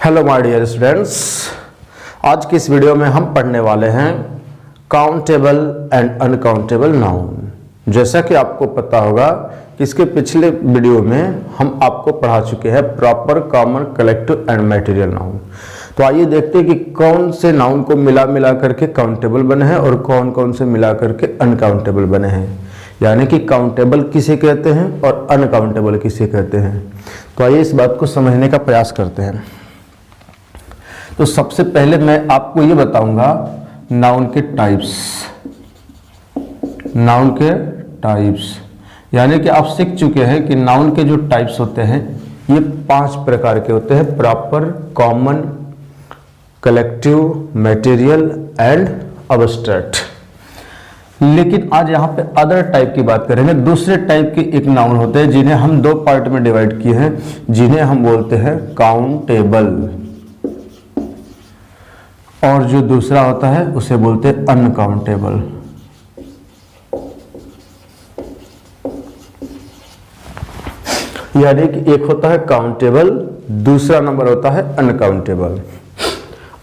Hello my dear students, आज की इस वीडियो में हम पढ़ने वाले हैं काउंटेबल एंड अनकाउंटेबल नाउन। जैसा कि आपको पता होगा कि इसके पिछले वीडियो में हम आपको पढ़ा चुके हैं proper, common, collective and material noun. तो आइए देखते हैं कि कौन से नाउन को मिला करके काउंटेबल बने हैं और कौन कौन से मिला करके अनकाउंटेबल बने हैं, यानी कि काउंटेबल किसे कहते हैं और अनकाउंटेबल किसे कहते हैं। तो आइए इस बात को समझने का प्रयास करते हैं। तो सबसे पहले मैं आपको ये बताऊंगा नाउन के टाइप्स। नाउन के टाइप्स यानी कि आप सीख चुके हैं कि नाउन के जो टाइप्स होते हैं ये 5 प्रकार के होते हैं: proper, common, collective, material and abstract. लेकिन आज यहाँ पे अदर टाइप की बात करेंगे। दूसरे टाइप के एक नाउन होते हैं जिन्हें हम 2 पार्ट में डिवाइड किए हैं, जिन्हें हम बोलते हैं काउंटेबल, और जो दूसरा होता है उसे बोलते हैं अनकाउंटेबल। यानी कि एक होता है काउंटेबल, दूसरा नंबर होता है अनकाउंटेबल।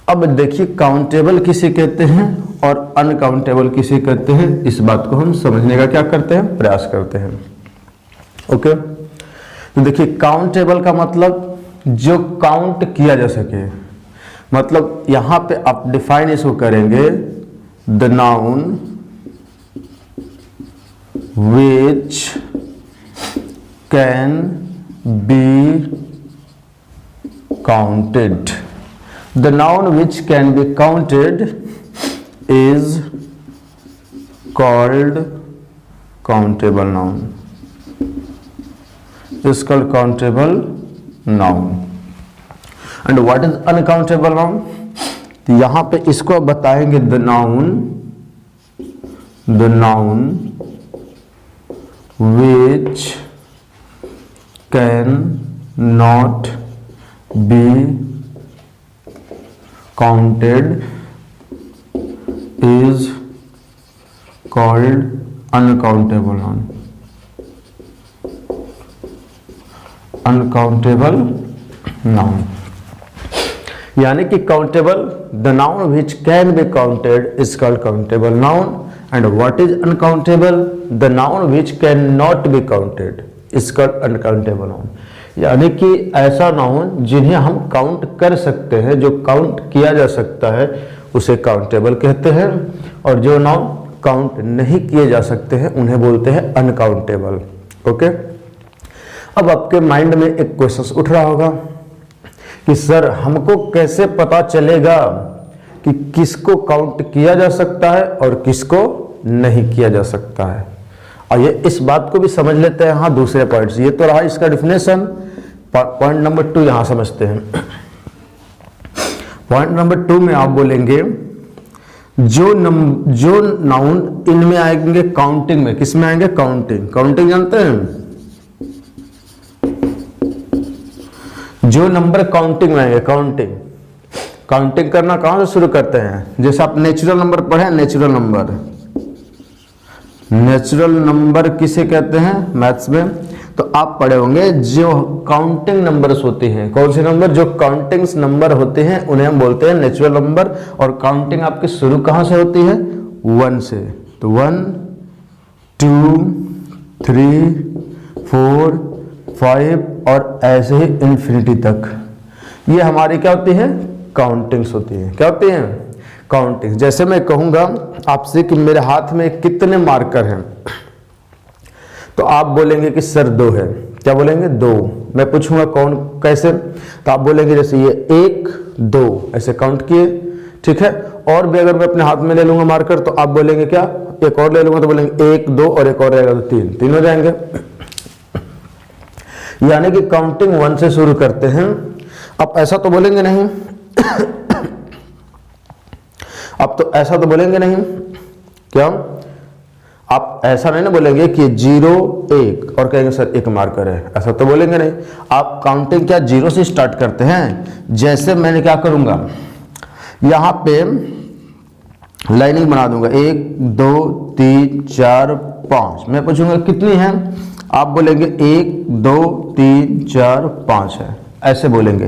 अब देखिए काउंटेबल किसे कहते हैं और अनकाउंटेबल किसे कहते हैं, इस बात को हम समझने का क्या करते हैं, प्रयास करते हैं। ओके, तो देखिए काउंटेबल का मतलब जो काउंट किया जा सके। मतलब यहां पे आप डिफाइन इसको करेंगे, the noun which can be counted. The noun which can be counted is called countable noun, is called countable noun. And what is uncountable noun? तो यहां पे इसको बताएंगे the noun which can not be counted is called uncountable noun. Uncountable noun यानी कि countable, the noun which can be counted is called countable noun. And what is uncountable? The noun which can not be counted is called uncountable noun. यानी कि ऐसा noun जिन्हें हम count कर सकते हैं, जो काउंट किया जा सकता है, उसे काउंटेबल कहते हैं, और जो नाउन काउंट नहीं किए जा सकते हैं उन्हें बोलते हैं अनकाउंटेबल। ओके, अब आपके माइंड में एक क्वेश्चन उठ रहा होगा कि सर हमको कैसे पता चलेगा कि किसको काउंट किया जा सकता है और किसको नहीं किया जा सकता है। आइए इस बात को भी समझ लेते हैं। हाँ, दूसरे पॉइंट्स, ये तो रहा इसका डिफिनेशन। पॉइंट नंबर 2 यहां समझते हैं। पॉइंट नंबर 2 में आप बोलेंगे जो नाउन इनमें आएंगे काउंटिंग में, किस में आएंगे? काउंटिंग। काउंटिंग जानते हैं? जो नंबर काउंटिंग में आएंगे, काउंटिंग करना कहां से शुरू करते हैं? जैसे आप नेचुरल नंबर पढ़े, नेचुरल नंबर किसे कहते हैं मैथ्स में? तो आप पढ़े होंगे जो काउंटिंग नंबर्स होते हैं। कौन से नंबर? जो काउंटिंग नंबर होते हैं उन्हें हम बोलते हैं नेचुरल नंबर। और काउंटिंग आपकी शुरू कहां से होती है? 1 से। तो 1 2 3 4 5 और ऐसे ही इन्फिनिटी तक, ये हमारी क्या होती है? काउंटिंग्स होती है। क्या होती है? काउंटिंग्स। जैसे मैं कहूंगा आपसे कि मेरे हाथ में कितने मार्कर हैं, तो आप बोलेंगे कि सर 2 है। क्या बोलेंगे? 2। मैं पूछूंगा कौन, कैसे? तो आप बोलेंगे जैसे ये 1 2 ऐसे काउंट किए, ठीक है। और भी अगर मैं अपने हाथ में ले लूंगा मार्कर तो आप बोलेंगे क्या? एक और ले लूंगा तो बोलेंगे 1 2 और एक और रहेगा तो 3 हो जाएंगे। यानी कि काउंटिंग 1 से शुरू करते हैं। अब ऐसा तो बोलेंगे नहीं अब तो ऐसा तो बोलेंगे नहीं, क्या आप ऐसा नहीं ना बोलेंगे कि 0 1 और कहेंगे सर 1 मार्कर है, ऐसा तो बोलेंगे नहीं। आप काउंटिंग क्या 0 से स्टार्ट करते हैं। जैसे मैंने क्या करूंगा, यहां पे लाइनिंग बना दूंगा 1 2 3 4 5। मैं पूछूंगा कितनी है, आप बोलेंगे 1 2 3 4 5 है, ऐसे बोलेंगे।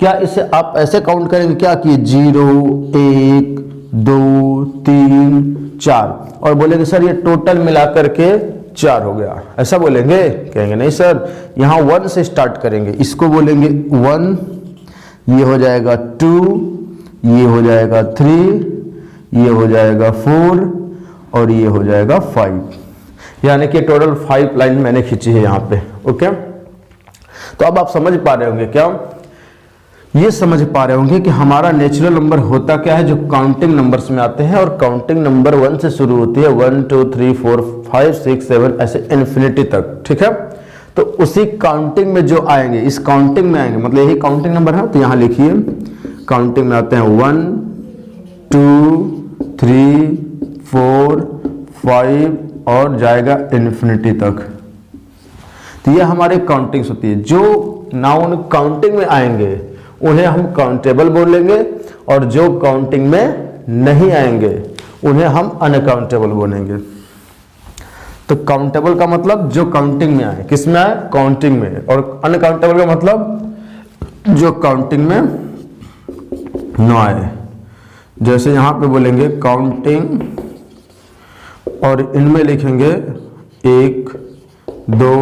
क्या इसे आप ऐसे काउंट करेंगे क्या कि 0 1 2 3 4 और बोलेंगे सर ये टोटल मिलाकर के 4 हो गया, ऐसा बोलेंगे? कहेंगे नहीं सर, यहाँ 1 से स्टार्ट करेंगे, इसको बोलेंगे 1, ये हो जाएगा 2, ये हो जाएगा 3, ये हो जाएगा 4 और ये हो जाएगा 5, यानी कि टोटल 5 लाइन मैंने खींची है यहाँ पे। ओके, तो अब आप समझ पा रहे होंगे, क्या ये समझ पा रहे होंगे कि हमारा नेचुरल नंबर होता क्या है, जो काउंटिंग नंबर्स में आते हैं और काउंटिंग नंबर 1 से शुरू होती है, 1 2 3 4 5 6 7 ऐसे इन्फिनिटी तक। ठीक है, तो उसी काउंटिंग में जो आएंगे, इस काउंटिंग में आएंगे, मतलब यही काउंटिंग नंबर है, तो यहाँ लिखिए काउंटिंग में आते हैं 1 2 3 4 5 और जाएगा इन्फिनिटी तक। तो ये हमारे काउंटिंग्स होती है। जो नाउन काउंटिंग में आएंगे उन्हें हम काउंटेबल बोलेंगे और जो काउंटिंग में नहीं आएंगे उन्हें हम अनकाउंटेबल बोलेंगे। तो काउंटेबल का मतलब जो काउंटिंग में आए, किस में आए? काउंटिंग में। और अनकाउंटेबल का मतलब जो काउंटिंग में न आए। जैसे यहां पे बोलेंगे काउंटिंग और इनमें लिखेंगे 1 2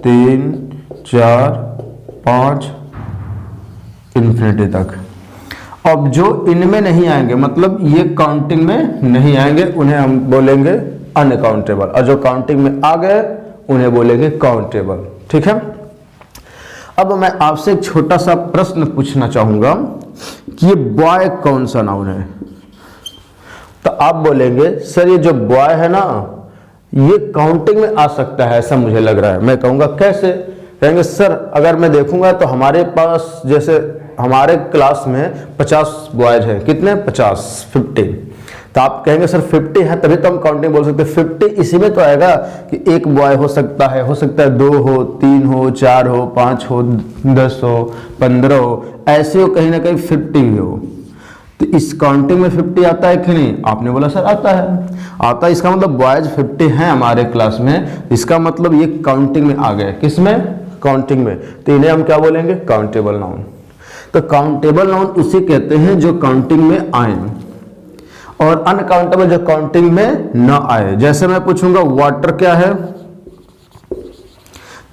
3 4 5 इन्फिनिटी तक। अब जो इनमें नहीं आएंगे, मतलब ये काउंटिंग में नहीं आएंगे, उन्हें हम बोलेंगे अनकाउंटेबल, और जो काउंटिंग में आ गए उन्हें बोलेंगे काउंटेबल। ठीक है, अब मैं आपसे एक छोटा सा प्रश्न पूछना चाहूंगा कि ये बॉय कौन सा नाउन है? तो आप बोलेंगे सर ये जो बॉय है ना, ये काउंटिंग में आ सकता है, ऐसा मुझे लग रहा है। मैं कहूंगा कैसे? कहेंगे सर अगर मैं देखूंगा तो हमारे पास, जैसे हमारे क्लास में 50 बॉयज हैं, कितने? 50 तो आप कहेंगे सर 50 है तभी तो हम काउंटिंग बोल सकते हैं। 50 इसी में तो आएगा कि एक बॉय हो सकता है 2 हो, 3 हो, 4 हो, 5 हो, 10 हो, 15 हो, ऐसे हो, कहीं ना कहीं 50 भी हो। तो इस काउंटिंग में 50 आता है कि नहीं? आपने बोला सर आता है, आता है। इसका मतलब बॉयज 50 हैं हमारे क्लास में, इसका मतलब ये काउंटिंग में आ गए। किसमें? काउंटिंग में। तो इन्हें हम क्या बोलेंगे? Countable noun. तो काउंटेबल नाउन उसे कहते हैं जो काउंटिंग में आए, और अनकाउंटेबल जो काउंटिंग में न आए। जैसे मैं पूछूंगा वाटर क्या है,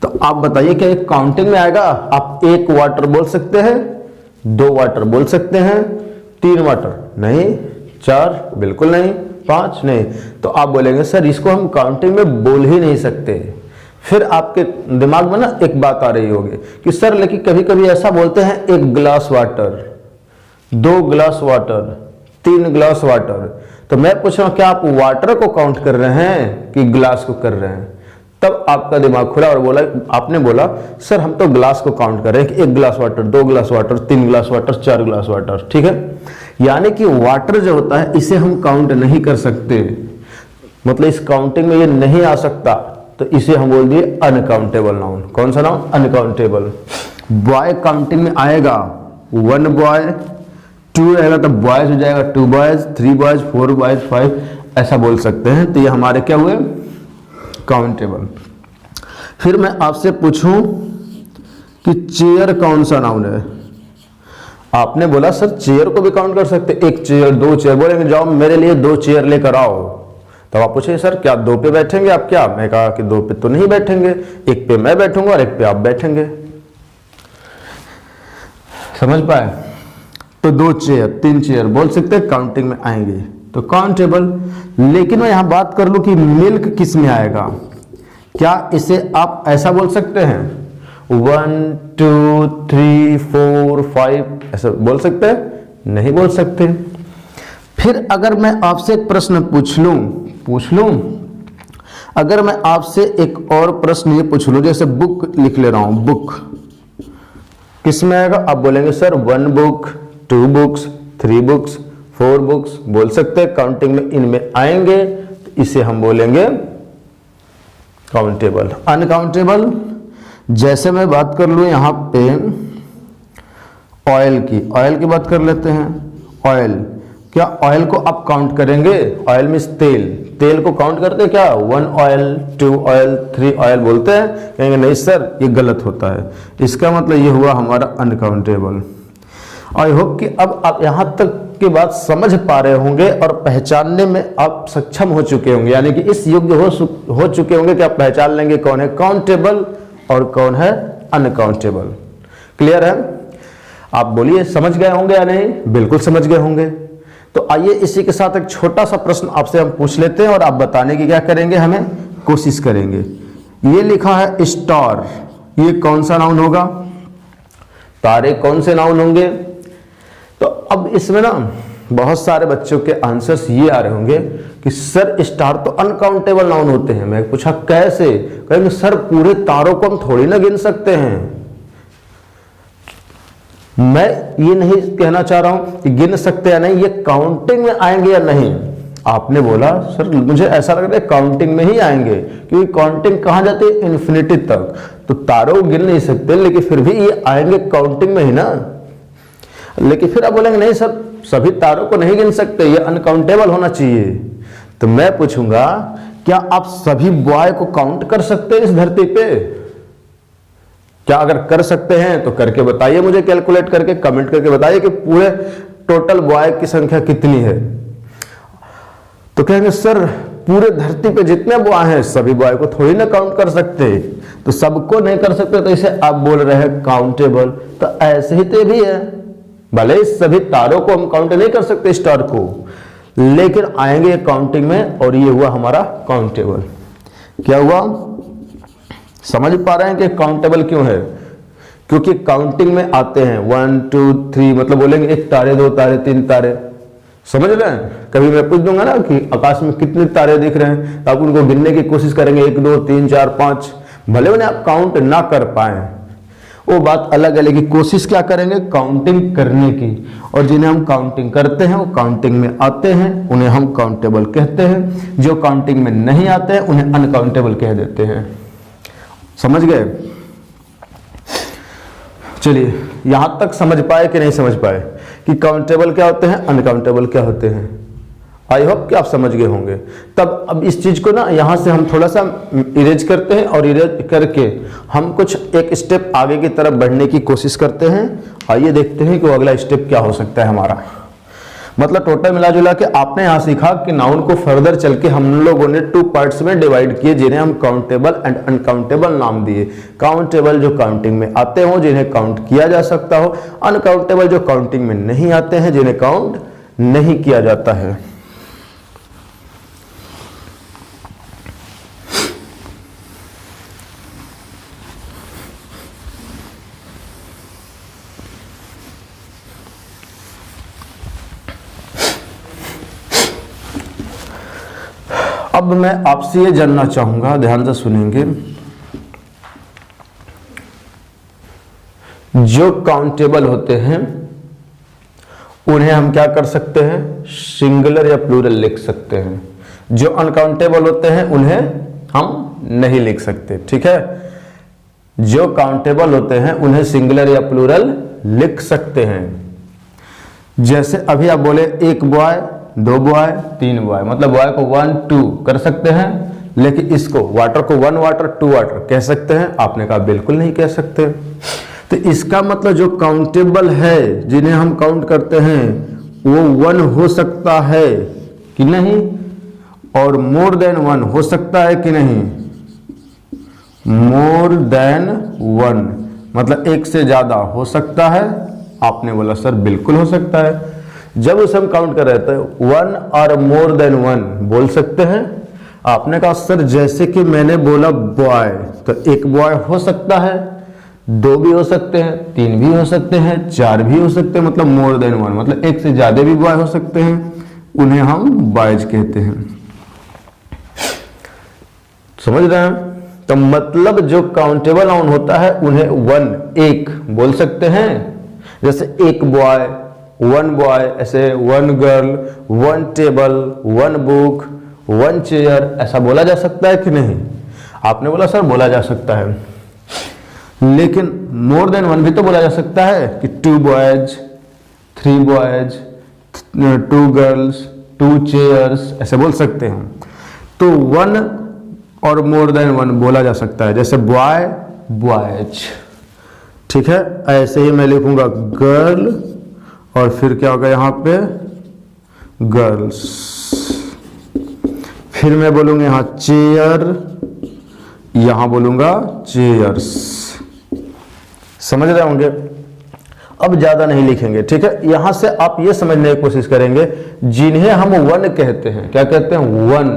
तो आप बताइए क्या एक काउंटिंग में आएगा? आप 1 वाटर बोल सकते हैं, 2 वाटर बोल सकते हैं, 3 वाटर नहीं, 4 बिल्कुल नहीं, 5 नहीं। तो आप बोलेंगे सर इसको हम काउंटिंग में बोल ही नहीं सकते। फिर आपके दिमाग में ना एक बात आ रही होगी कि सर लेकिन कभी कभी ऐसा बोलते हैं 1 गिलास वाटर, 2 गिलास वाटर, 3 गिलास वाटर। तो मैं पूछ रहा हूं क्या आप वाटर को काउंट कर रहे हैं कि गिलास को कर रहे हैं? तब आपका दिमाग खुला और बोला, आपने बोला सर हम तो गिलास को काउंट कर रहे हैं कि 1 गिलास वाटर, 2 गिलास वाटर, 3 गिलास वाटर, 4 गिलास वाटर। ठीक है, यानी कि वाटर जो होता है इसे हम काउंट नहीं कर सकते, मतलब इस काउंटिंग में ये नहीं आ सकता, तो इसे हम बोल दिए अनकाउंटेबल नाउन। कौन सा नाउन? अनकाउंटेबल। बॉय काउंटिंग में आएगा 1 बॉय, 2 रहेगा तो बॉयज हो जाएगा 2 बॉयज, 3 बॉयज, 4 बॉयज, 5 ऐसा बोल सकते हैं। तो ये हमारे क्या हुए? काउंटेबल। फिर मैं आपसे पूछूं कि चेयर कौन सा नाउन है? आपने बोला सर चेयर को भी काउंट कर सकते, 1 चेयर, 2 चेयर। बोलेंगे जाओ मेरे लिए 2 चेयर लेकर आओ। तब आप पूछे सर क्या 2 पे बैठेंगे आप? क्या? मैं कहा कि 2 पे तो नहीं बैठेंगे, 1 पे मैं बैठूंगा और 1 पे आप बैठेंगे। समझ पाए? तो 2 चेयर, 3 चेयर बोल सकते हैं, काउंटिंग में आएंगे तो काउंटेबल। लेकिन मैं यहां बात कर लूं कि मिल्क किस में आएगा, क्या इसे आप ऐसा बोल सकते हैं 1 2 3 4 5 ऐसा बोल सकते हैं? नहीं बोल सकते। फिर अगर मैं आपसे एक प्रश्न पूछ लूं, अगर मैं आपसे एक और प्रश्न ये पूछ लूं, जैसे बुक लिख ले रहा हूं, बुक किस में आएगा? आप बोलेंगे sir 1 book, 2 books, 3 books, 4 books बोल सकते हैं, काउंटिंग में इनमें आएंगे तो इसे हम बोलेंगे काउंटेबल। अनकाउंटेबल, जैसे मैं बात कर लूं यहां पे ऑयल की बात कर लेते हैं। ऑयल क्या ऑयल को आप काउंट करेंगे? ऑयल मीन्स तेल, तेल को काउंट करते हैं क्या? 1 ऑयल, 2 ऑयल, 3 ऑयल बोलते हैं? कहेंगे नहीं सर ये गलत होता है। इसका मतलब ये हुआ हमारा अनकाउंटेबल। आई होप कि अब आप यहाँ तक की बात समझ पा रहे होंगे और पहचानने में आप सक्षम हो चुके होंगे, यानी कि इस योग्य हो चुके होंगे कि आप पहचान लेंगे कौन है काउंटेबल और कौन है अनकाउंटेबल। क्लियर है? आप बोलिए समझ गए होंगे या नहीं? बिल्कुल समझ गए होंगे। तो आइए इसी के साथ एक छोटा सा प्रश्न आपसे हम पूछ लेते हैं और आप बताने की क्या करेंगे, हमें कोशिश करेंगे। ये लिखा है स्टार, ये कौन सा नाउन होगा? तारे कौन से नाउन होंगे? तो अब इसमें ना बहुत सारे बच्चों के आंसर्स ये आ रहे होंगे कि सर स्टार तो अनकाउंटेबल नाउन होते हैं। मैं पूछा कैसे? कहेंगे सर पूरे तारों को हम थोड़ी ना गिन सकते हैं। मैं ये नहीं कहना चाह रहा हूं कि गिन सकते या नहीं, ये काउंटिंग में आएंगे या नहीं। आपने बोला सर मुझे ऐसा लग रहा है काउंटिंग में ही आएंगे, क्योंकि काउंटिंग कहां जाती है? इन्फिनिटी तक। तो तारों को गिन नहीं सकते, लेकिन फिर भी ये आएंगे काउंटिंग में ही ना। लेकिन फिर आप बोलेंगे नहीं सर सभी तारों को नहीं गिन सकते, ये अनकाउंटेबल होना चाहिए। तो मैं पूछूंगा क्या आप सभी बॉय को काउंट कर सकते हैं इस धरती पे? क्या अगर कर सकते हैं तो करके बताइए मुझे, कैलकुलेट करके कमेंट करके बताइए कि पूरे टोटल बॉय की संख्या कितनी है। तो कहेंगे सर पूरे धरती पे जितने बॉय हैं सभी बॉय को थोड़ी ना काउंट कर सकते, तो सबको नहीं कर सकते, तो इसे आप बोल रहे हैं काउंटेबल। तो ऐसे ही तो भी है, भले सभी तारों को हम काउंट नहीं कर सकते स्टार को, लेकिन आएंगे काउंटिंग में और ये हुआ हमारा काउंटेबल। क्या हुआ? समझ पा रहे हैं कि काउंटेबल क्यों है? क्योंकि काउंटिंग में आते हैं 1 2 3, मतलब बोलेंगे 1 तारे 2 तारे 3 तारे। समझ रहे हैं? कभी मैं पूछ दूंगा ना कि आकाश में कितने तारे दिख रहे हैं, तो आप उनको गिनने की कोशिश करेंगे 1 2 3 4 5, भले उन्हें आप काउंट ना कर पाए वो बात अलग है, लेकिन कोशिश क्या करेंगे? काउंटिंग करने की। और जिन्हें हम काउंटिंग करते हैं वो काउंटिंग में आते हैं, उन्हें हम काउंटेबल कहते हैं। जो काउंटिंग में नहीं आते हैं उन्हें अनकाउंटेबल कह देते हैं। समझ गए? चलिए यहां तक समझ पाए कि नहीं समझ पाए कि काउंटेबल क्या होते हैं, अनकाउंटेबल क्या होते हैं? आई होप कि आप समझ गए होंगे। तब अब इस चीज को ना यहां से हम थोड़ा सा इरेज करते हैं और इरेज करके हम कुछ एक स्टेप आगे की तरफ बढ़ने की कोशिश करते हैं। आइए देखते हैं कि वो अगला स्टेप क्या हो सकता है हमारा। मतलब टोटल मिला जुला के आपने यहां सीखा कि नाउन को फर्दर चल के हम लोगों ने 2 पार्ट्स में डिवाइड किए, जिन्हें हम काउंटेबल एंड अनकाउंटेबल नाम दिए। काउंटेबल जो काउंटिंग में आते हो, जिन्हें काउंट किया जा सकता हो। अनकाउंटेबल जो काउंटिंग में नहीं आते हैं, जिन्हें काउंट नहीं किया जाता है। अब मैं आपसे ये जानना चाहूंगा, ध्यान से सुनेंगे, जो काउंटेबल होते हैं उन्हें हम क्या कर सकते हैं? सिंगुलर या प्लूरल लिख सकते हैं। जो अनकाउंटेबल होते हैं उन्हें हम नहीं लिख सकते। ठीक है? जो काउंटेबल होते हैं उन्हें सिंगुलर या प्लूरल लिख सकते हैं। जैसे अभी आप बोले 1 बॉय 2 बॉय 3 बॉय, मतलब बॉय को 1 2 कर सकते हैं, लेकिन इसको वाटर को 1 वाटर 2 वाटर कह सकते हैं? आपने कहा बिल्कुल नहीं कह सकते। तो इसका मतलब जो काउंटेबल है, जिन्हें हम काउंट करते हैं, वो 1 हो सकता है कि नहीं, और मोर देन 1 हो सकता है कि नहीं? मोर देन 1 मतलब 1 से ज्यादा हो सकता है? आपने बोला सर बिल्कुल हो सकता है। जब उसे हम काउंट कर रहे थे 1 और मोर देन 1 बोल सकते हैं? आपने कहा सर जैसे कि मैंने बोला बॉय, तो 1 बॉय हो सकता है, 2 भी हो सकते हैं, 3 भी हो सकते हैं, 4 भी हो सकते हैं, मतलब मोर देन 1 मतलब 1 से ज्यादा भी बॉय हो सकते हैं, उन्हें हम बॉयज कहते हैं। समझ रहे हैं? तो मतलब जो काउंटेबल नाउन होता है उन्हें 1 बोल सकते हैं। जैसे 1 बॉय 1 बॉय, ऐसे 1 गर्ल 1 टेबल 1 बुक 1 चेयर, ऐसा बोला जा सकता है कि नहीं? आपने बोला सर बोला जा सकता है, लेकिन मोर देन 1 भी तो बोला जा सकता है कि 2 बॉयज 3 बॉयज 2 गर्ल्स, 2 चेयर्स, ऐसे बोल सकते हैं। तो 1 और मोर देन 1 बोला जा सकता है, जैसे बॉय बॉयज, ठीक है। ऐसे ही मैं लिखूंगा गर्ल और फिर क्या होगा यहाँ पे गर्ल्स, फिर मैं बोलूंगा यहाँ चेयर, यहां बोलूंगा चेयर्स। समझ रहे होंगे? अब ज्यादा नहीं लिखेंगे, ठीक है। यहां से आप ये समझने की कोशिश करेंगे, जिन्हें हम 1 कहते हैं, क्या कहते हैं 1,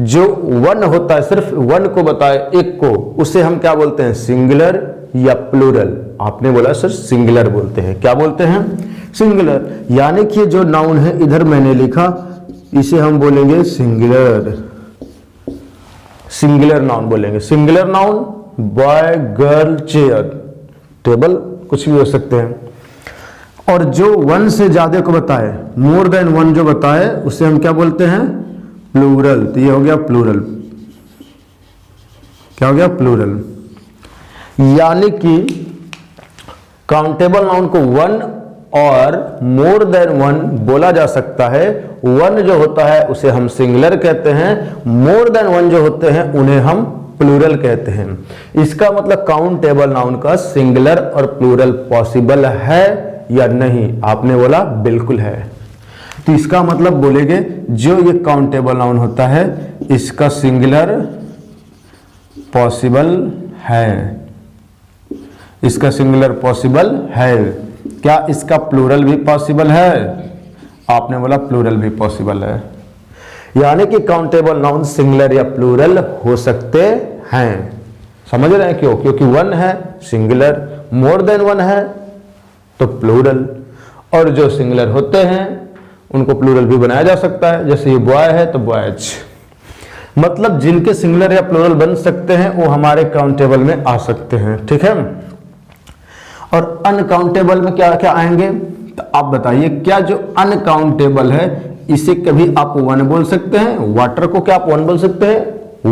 जो 1 होता है, सिर्फ 1 को बताए, एक को, उसे हम क्या बोलते हैं सिंगुलर या प्लूरल। आपने बोला सर सिंगुलर बोलते हैं, क्या बोलते हैं सिंगुलर, यानी कि जो नाउन है इधर मैंने लिखा, इसे हम बोलेंगे सिंगुलर, सिंगुलर नाउन बोलेंगे। Singular noun boy girl chair table कुछ भी हो सकते हैं। और जो 1 से ज्यादा को बताए, मोर देन 1 जो बताए, उसे हम क्या बोलते हैं प्लूरल। तो ये हो गया प्लूरल, क्या हो गया प्लूरल। यानी कि काउंटेबल नाउन को 1 और मोर देन 1 बोला जा सकता है। 1 जो होता है उसे हम सिंगुलर कहते हैं, मोर देन 1 जो होते हैं उन्हें हम प्लूरल कहते हैं। इसका मतलब काउंटेबल नाउन का सिंगुलर और प्लूरल पॉसिबल है या नहीं? आपने बोला बिल्कुल है। तो इसका मतलब बोलेंगे जो ये काउंटेबल नाउन होता है इसका सिंगुलर पॉसिबल है, इसका सिंगुलर पॉसिबल है। क्या इसका प्लूरल भी पॉसिबल है? आपने बोला प्लूरल भी पॉसिबल है। यानी कि काउंटेबल नाउन सिंगुलर या प्लूरल हो सकते हैं। समझ रहे हैं क्यों? क्योंकि 1 है सिंगुलर, मोर देन 1 है तो प्लूरल, और जो सिंगुलर होते हैं उनको प्लूरल भी बनाया जा सकता है। जैसे ये बॉय है तो बॉयज, मतलब जिनके सिंगुलर या प्लूरल बन सकते हैं वो हमारे काउंटेबल में आ सकते हैं, ठीक है। और अनकाउंटेबल में क्या क्या आएंगे? तो आप बताइए, क्या जो अनकाउंटेबल है इसे कभी आप 1 बोल सकते हैं? वाटर को क्या आप 1 बोल सकते हैं?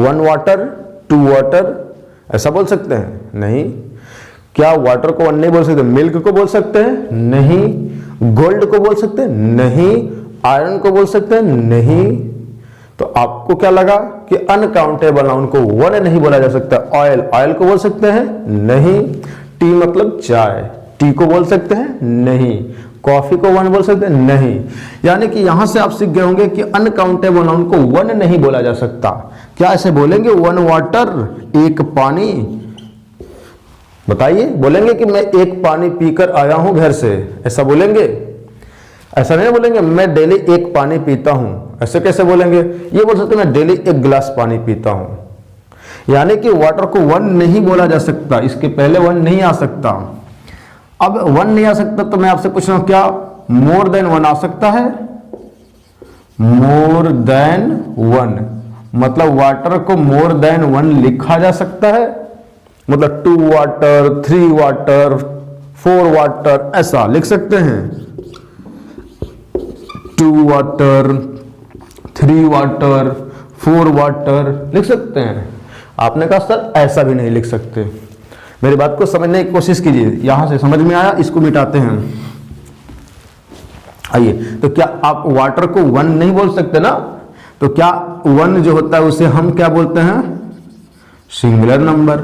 1 वाटर, 2 वाटर, ऐसा बोल सकते हैं? नहीं। क्या वाटर को 1 नहीं बोल सकते? मिल्क को बोल सकते हैं? नहीं। गोल्ड को बोल सकते हैं? नहीं। आयरन को बोल सकते हैं? नहीं। तो आपको क्या लगा कि अनकाउंटेबल नाउन को 1 नहीं बोला जा सकता। ऑयल, ऑयल को बोल सकते हैं? नहीं। टी मतलब चाय, टी को बोल सकते हैं? नहीं। कॉफी को 1 बोल सकते हैं? नहीं। यानी कि यहां से आप सीख गए होंगे कि अनकाउंटेबल नाउन को 1 नहीं बोला जा सकता। क्या ऐसे बोलेंगे 1 वाटर, 1 पानी? बताइए, बोलेंगे कि मैं 1 पानी पीकर आया हूं घर से, ऐसा बोलेंगे? ऐसा नहीं बोलेंगे मैं डेली 1 पानी पीता हूं, ऐसे कैसे बोलेंगे? ये बोल सकते मैं डेली 1 गिलास पानी पीता हूं। यानी कि वाटर को 1 नहीं बोला जा सकता, इसके पहले 1 नहीं आ सकता। अब 1 नहीं आ सकता तो मैं आपसे पूछ रहा हूं, क्या मोर देन 1 आ सकता है? मोर देन 1 मतलब वाटर को मोर देन 1 लिखा जा सकता है, मतलब 2 वाटर, 3 वाटर, 4 वाटर, ऐसा लिख सकते हैं। 2 वाटर, 3 वाटर, 4 वाटर लिख सकते हैं। आपने कहा सर ऐसा भी नहीं लिख सकते। मेरी बात को समझने की कोशिश कीजिए। यहां से समझ में आया, इसको मिटाते हैं। आइए, तो क्या आप वाटर को 1 नहीं बोल सकते ना? तो क्या 1 जो होता है उसे हम क्या बोलते हैं? Singular number.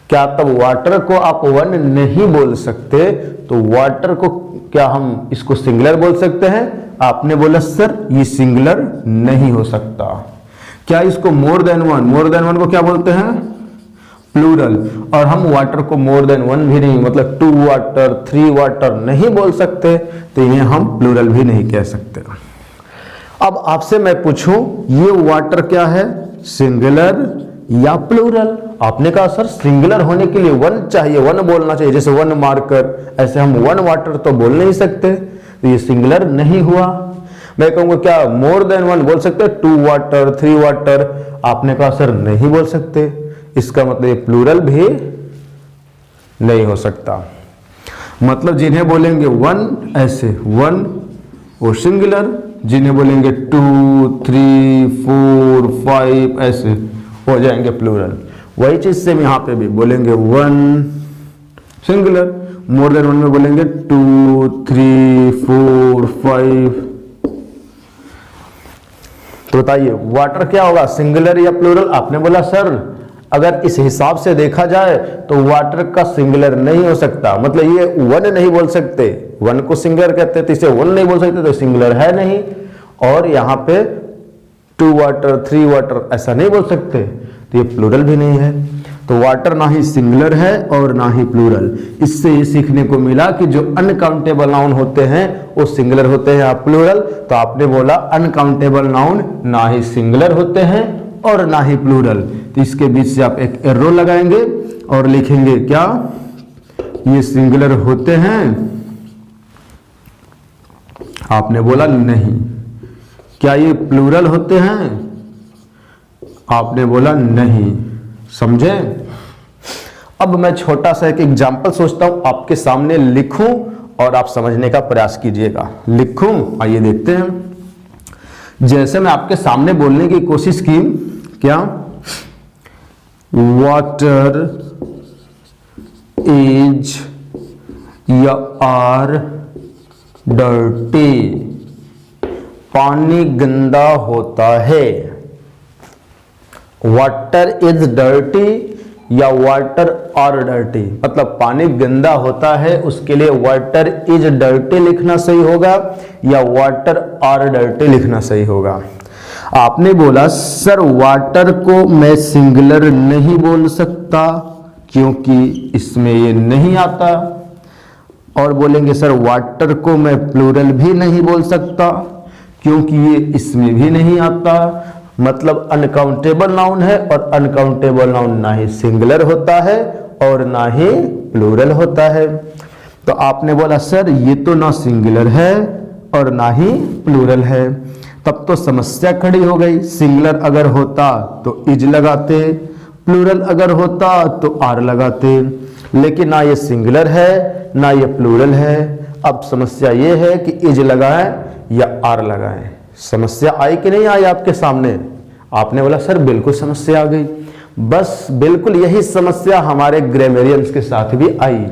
क्या तब वाटर को आप 1 नहीं बोल सकते तो वाटर को क्या हम इसको सिंगुलर बोल सकते हैं? आपने बोला सर ये सिंगुलर नहीं हो सकता। क्या इसको मोर देन 1 को क्या बोलते हैं? प्लूरल। और हम वाटर को मोर देन 1 भी नहीं, मतलब 2 वाटर, 3 वाटर नहीं बोल सकते, तो इन्हें हम प्लूरल भी नहीं कह सकते। अब आपसे मैं पूछूं, ये वाटर क्या है, सिंगुलर या प्लूरल? आपने कहा सर सिंगुलर होने के लिए 1 चाहिए, 1 बोलना चाहिए, जैसे 1 मार्कर, ऐसे हम 1 वाटर तो बोल नहीं सकते, तो ये सिंगुलर नहीं हुआ। मैं कहूंगा क्या मोर देन 1 बोल सकते, 2 वाटर, 3 वाटर? आपने कहा सर नहीं बोल सकते, इसका मतलब ये प्लूरल भी नहीं हो सकता। मतलब जिन्हें बोलेंगे 1 ऐसे 1 वो सिंगुलर, जिन्हें बोलेंगे 2, 3, 4, 5 ऐसे हो जाएंगे प्लूरल। वही चीज से यहाँ पे भी बोलेंगे 1 सिंगुलर, मोर देन 1 में बोलेंगे 2, 3, 4, 5 तो बताइए वाटर क्या होगा, सिंगुलर या प्लूरल? आपने बोला सर अगर इस हिसाब से देखा जाए तो वाटर का सिंगुलर नहीं हो सकता, मतलब ये वन नहीं बोल सकते, वन को सिंगुलर कहते हैं तो इसे वन नहीं बोल सकते, तो सिंगुलर है नहीं। और यहाँ पे 2 वाटर 3 वाटर ऐसा नहीं बोल सकते, तो ये प्लूरल भी नहीं है। तो वाटर ना ही सिंगुलर है और ना ही प्लूरल। इससे ये सीखने को मिला कि जो अनकाउंटेबल नाउन होते हैं वो सिंगुलर होते हैं या प्लूरल। तो आपने बोला अनकाउंटेबल नाउन ना ही सिंगुलर होते हैं और ना ही प्लूरल, तो इसके बीच से आप एक एरो लगाएंगे और लिखेंगे क्या, ये सिंगुलर होते हैं? आपने बोला नहीं। क्या ये प्लूरल होते हैं? आपने बोला नहीं। समझे? अब मैं छोटा सा एक एग्जाम्पल सोचता हूं आपके सामने लिखूं और आप समझने का प्रयास कीजिएगा। लिखूं, आइए देखते हैं। जैसे मैं आपके सामने बोलने की कोशिश की, क्या, वाटर इज या आर डर्टी, पानी गंदा होता है। वाटर इज डर्टी या वाटर आर डर्टी, मतलब पानी गंदा होता है, उसके लिए वाटर इज डर्टी लिखना सही होगा या वाटर आर डर्टी लिखना सही होगा। आपने बोला सर वाटर को मैं सिंगुलर नहीं बोल सकता क्योंकि इसमें ये नहीं आता, और बोलेंगे सर वाटर को मैं प्लूरल भी नहीं बोल सकता क्योंकि ये इसमें भी नहीं आता। मतलब अनकाउंटेबल नाउन है और अनकाउंटेबल नाउन ना ही सिंगुलर होता है और ना ही प्लूरल होता है। तो आपने बोला सर ये तो ना सिंगुलर है और ना ही प्लूरल है, तब तो समस्या खड़ी हो गई। सिंगुलर अगर होता तो इज लगाते, प्लूरल अगर होता तो आर लगाते, लेकिन ना ये सिंगुलर है ना ये प्लूरल है। अब समस्या ये है कि इज लगाएं या आर लगाएं। समस्या आई कि नहीं आई आपके सामने? आपने बोला सर बिल्कुल समस्या आ गई। बस बिल्कुल यही समस्या हमारे ग्रामरियंस के साथ भी आई।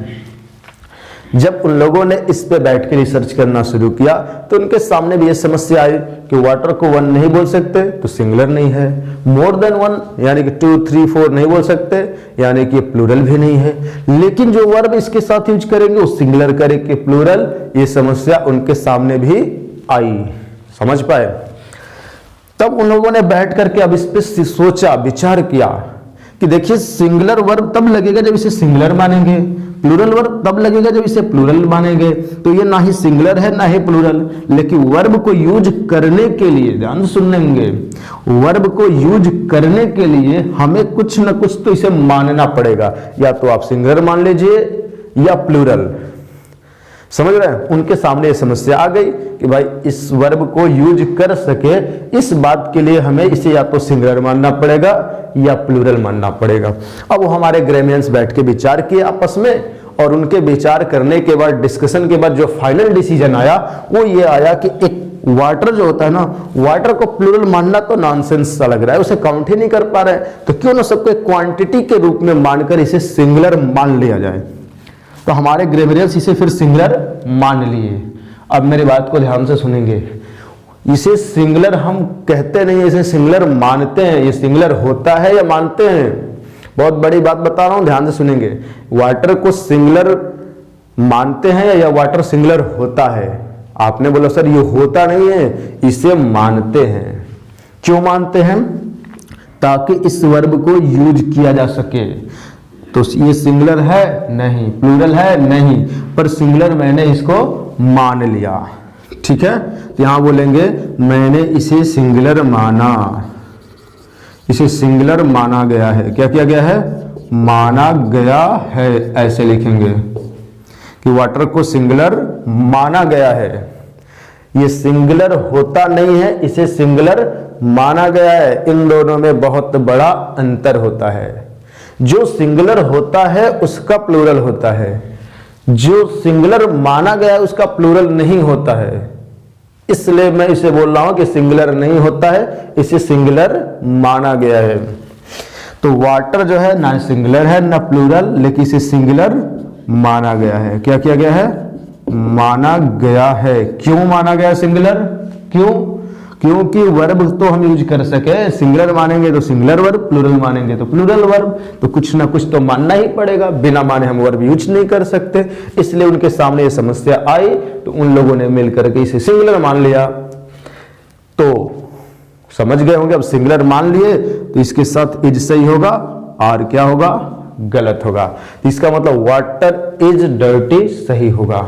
जब उन लोगों ने इस पे बैठ के रिसर्च करना शुरू किया तो उनके सामने भी ये समस्या आई कि वाटर को वन नहीं बोल सकते तो सिंगुलर नहीं है, मोर देन वन यानी कि 2 3 4 नहीं बोल सकते यानी कि प्लूरल भी नहीं है, लेकिन जो वर्ब इसके साथ यूज करेंगे वो सिंगुलर करेंगे प्लूरल। ये समस्या उनके सामने भी आई। समझ पाए? तब उन लोगों ने बैठ करके अब इस पे सोचा, विचार किया कि देखिए सिंगुलर वर्ब तब लगेगा जब इसे सिंगुलर मानेंगे, प्लूरल वर्ब तब लगेगा जब इसे प्लूरल मानेंगे। तो ये ना ही सिंगुलर है ना ही प्लूरल, लेकिन वर्ब को यूज करने के लिए, ध्यान से सुनेंगे, वर्ब को यूज करने के लिए हमें कुछ ना कुछ तो इसे मानना पड़ेगा, या तो आप सिंगुलर मान लीजिए या प्लूरल। समझ रहे हैं? उनके सामने ये समस्या आ गई कि भाई इस वर्ब को यूज कर सके इस बात के लिए हमें इसे या तो सिंगुलर मानना पड़ेगा या प्लूरल मानना पड़ेगा। अब वो हमारे ग्रामरियंस बैठ के विचार किए आपस में, और उनके विचार करने के बाद, डिस्कशन के बाद जो फाइनल डिसीजन आया वो ये आया कि एक वाटर जो होता है ना, वाटर को प्लूरल मानना तो नॉनसेंस सा लग रहा है, उसे काउंट ही नहीं कर पा रहे हैं, तो क्यों ना सबको एक क्वांटिटी के रूप में मानकर इसे सिंगुलर मान लिया जाए। तो हमारे ग्रामरियंस इसे फिर सिंगुलर मान लिए। अब मेरी बात को ध्यान से सुनेंगे, इसे सिंगुलर हम कहते नहीं, इसे सिंगुलर मानते हैं। ये सिंगुलर होता है या मानते हैं? बहुत बड़ी बात बता रहा हूं, ध्यान से सुनेंगे। वाटर को सिंगुलर मानते हैं या वाटर सिंगुलर होता है? आपने बोला सर ये होता नहीं है, इसे मानते हैं। क्यों मानते हैं? ताकि इस वर्ब को यूज किया जा सके। तो ये सिंगुलर है नहीं, प्लूरल है नहीं, पर सिंगुलर मैंने इसको मान लिया। ठीक है, तो यहां बोलेंगे मैंने इसे सिंगुलर माना, इसे सिंगुलर माना गया है। क्या किया गया है? माना गया है, ऐसे लिखेंगे कि वाटर को सिंगुलर माना गया है। ये सिंगुलर होता नहीं है, इसे सिंगुलर माना गया है। इन दोनों में बहुत बड़ा अंतर होता है। जो सिंगुलर होता है उसका प्लूरल होता है, जो सिंगुलर माना गया है उसका प्लूरल नहीं होता है। इसलिए मैं इसे बोल रहा हूं कि सिंगुलर नहीं होता है, इसे सिंगुलर माना गया है। तो वाटर जो है ना सिंगुलर है ना प्लूरल, लेकिन इसे सिंगुलर माना गया है। क्या किया गया है? माना गया है। क्यों माना गया सिंगुलर? क्यों? क्योंकि वर्ब तो हम यूज कर सके, सिंगुलर मानेंगे तो सिंगुलर वर्ब, प्लूरल मानेंगे तो प्लूरल वर्ब, तो कुछ ना कुछ तो मानना ही पड़ेगा, बिना माने हम वर्ब यूज नहीं कर सकते। इसलिए उनके सामने ये समस्या आई तो उन लोगों ने मिलकर के इसे सिंगुलर मान लिया। तो समझ गए होंगे, अब सिंगुलर मान लिए तो इसके साथ इज सही होगा और क्या होगा, गलत होगा। इसका मतलब वाटर इज डर्टी सही होगा।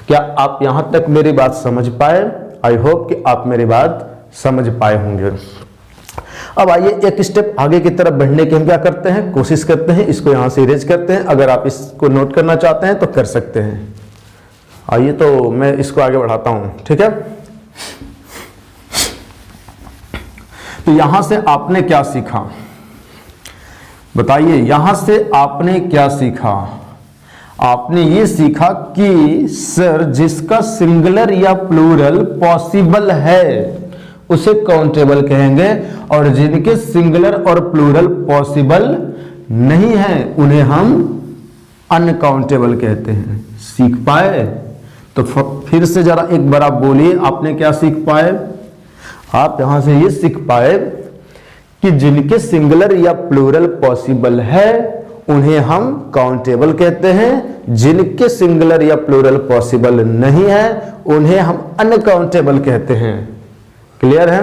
क्या आप यहां तक मेरी बात समझ पाए? आई होप कि आप मेरी बात समझ पाए होंगे। अब आइए एक स्टेप आगे की तरफ बढ़ने के हम क्या करते हैं, कोशिश करते हैं, इसको यहां से इरेज करते हैं। अगर आप इसको नोट करना चाहते हैं तो कर सकते हैं। आइए तो मैं इसको आगे बढ़ाता हूं, ठीक है। तो यहां से आपने क्या सीखा बताइए, यहां से आपने क्या सीखा? आपने ये सीखा कि सर जिसका सिंगुलर या प्लूरल पॉसिबल है उसे काउंटेबल कहेंगे, और जिनके सिंगुलर और प्लूरल पॉसिबल नहीं है उन्हें हम अनकाउंटेबल कहते हैं। सीख पाए? तो फिर से जरा एक बार आप बोलिए, आपने क्या सीख पाए? आप यहां से ये सीख पाए कि जिनके सिंगुलर या प्लूरल पॉसिबल है उन्हें हम काउंटेबल कहते हैं, जिनके सिंगुलर या प्लूरल पॉसिबल नहीं है उन्हें हम अनकाउंटेबल कहते हैं। क्लियर है?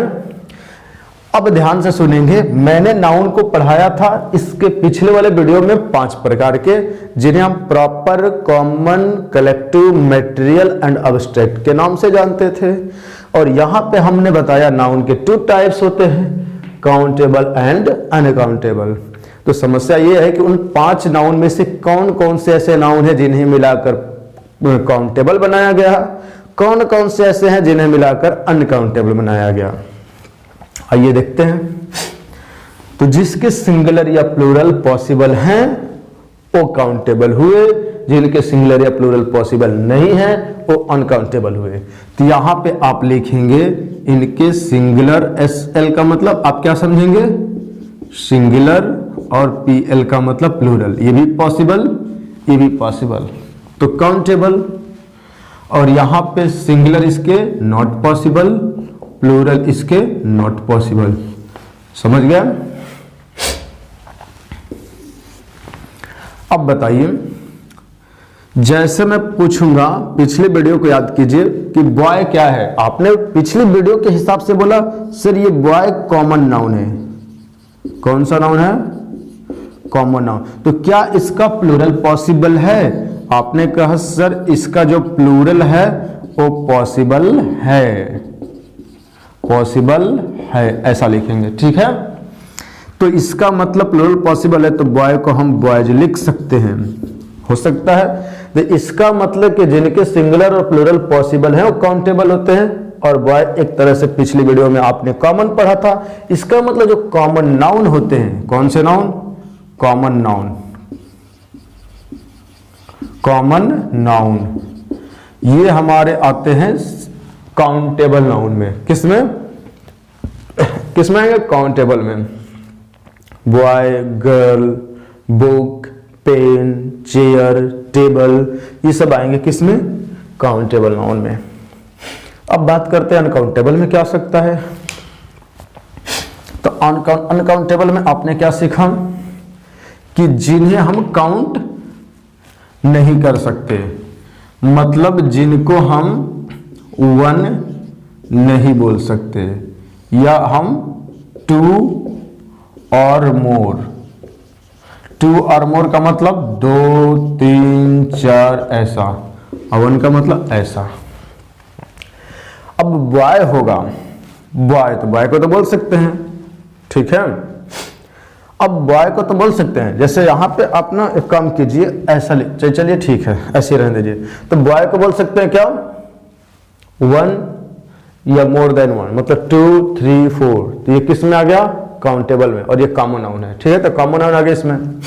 अब ध्यान से सुनेंगे, मैंने नाउन को पढ़ाया था इसके पिछले वाले वीडियो में 5 प्रकार के, जिन्हें हम proper, common, collective, material and abstract के नाम से जानते थे। और यहां पे हमने बताया नाउन के 2 टाइप्स होते हैं, काउंटेबल एंड अनकाउंटेबल। तो समस्या यह है कि उन 5 नाउन में से कौन कौन से ऐसे नाउन हैं जिन्हें मिलाकर काउंटेबल बनाया गया, कौन कौन से ऐसे हैं जिन्हें मिलाकर अनकाउंटेबल बनाया गया। आइए देखते हैं। तो जिसके सिंगुलर या प्लूरल पॉसिबल हैं वो काउंटेबल हुए, जिनके सिंगुलर या प्लूरल पॉसिबल नहीं है वो अनकाउंटेबल हुए। तो यहां पे आप लिखेंगे इनके सिंगुलर, SL का मतलब आप क्या समझेंगे, सिंगुलर, और PL का मतलब प्लूरल, ये भी पॉसिबल, ये भी पॉसिबल, तो काउंटेबल। और यहां पे सिंगुलर इसके नॉट पॉसिबल, प्लूरल इसके नॉट पॉसिबल। समझ गया? अब बताइए, जैसे मैं पूछूंगा, पिछले वीडियो को याद कीजिए कि बॉय क्या है। आपने पिछली वीडियो के हिसाब से बोला सर ये बॉय कॉमन नाउन है। कौन सा नाउन है? Common noun. तो क्या इसका प्लूरल पॉसिबल है? आपने कहा सर इसका जो प्लूरल है वो पॉसिबल है, पॉसिबल है, ऐसा लिखेंगे, ठीक है। तो इसका मतलब प्लूरल पॉसिबल है तो बॉय को हम बॉयज लिख सकते हैं, हो सकता है। तो इसका मतलब कि जिनके सिंगुलर और प्लूरल पॉसिबल हैं वो काउंटेबल होते हैं, और बॉय एक तरह से पिछली वीडियो में आपने कॉमन पढ़ा था। इसका मतलब जो कॉमन नाउन होते हैं, कौन से noun? Common noun, common noun, ये हमारे आते हैं काउंटेबल नाउन में। किसमें? किसमें आएंगे? काउंटेबल में। Boy, girl, book, pen, chair, table, ये सब आएंगे किसमें? काउंटेबल नाउन में। अब बात करते हैं अनकाउंटेबल में क्या हो सकता है। तो अनकाउंटेबल में आपने क्या सीखा कि जिन्हें हम काउंट नहीं कर सकते, मतलब जिनको हम 1 नहीं बोल सकते, या हम 2 और मोर। 2 और मोर का मतलब 2, 3, 4 ऐसा, और 1 का मतलब ऐसा। अब बॉय होगा, बॉय तो बॉय को तो बोल सकते हैं, ठीक है। अब बॉय को तो बोल सकते हैं, जैसे यहां पे आप ना एक काम कीजिए, ऐसा चलिए ठीक है ऐसे रहने दीजिए। तो बॉय को बोल सकते हैं क्या? 1 या मोर देन 1, मतलब 2, 3, 4। तो ये किस में आ गया? काउंटेबल में, और ये कॉमन नाउन है, ठीक है। तो कॉमन नाउन आ गया इसमें,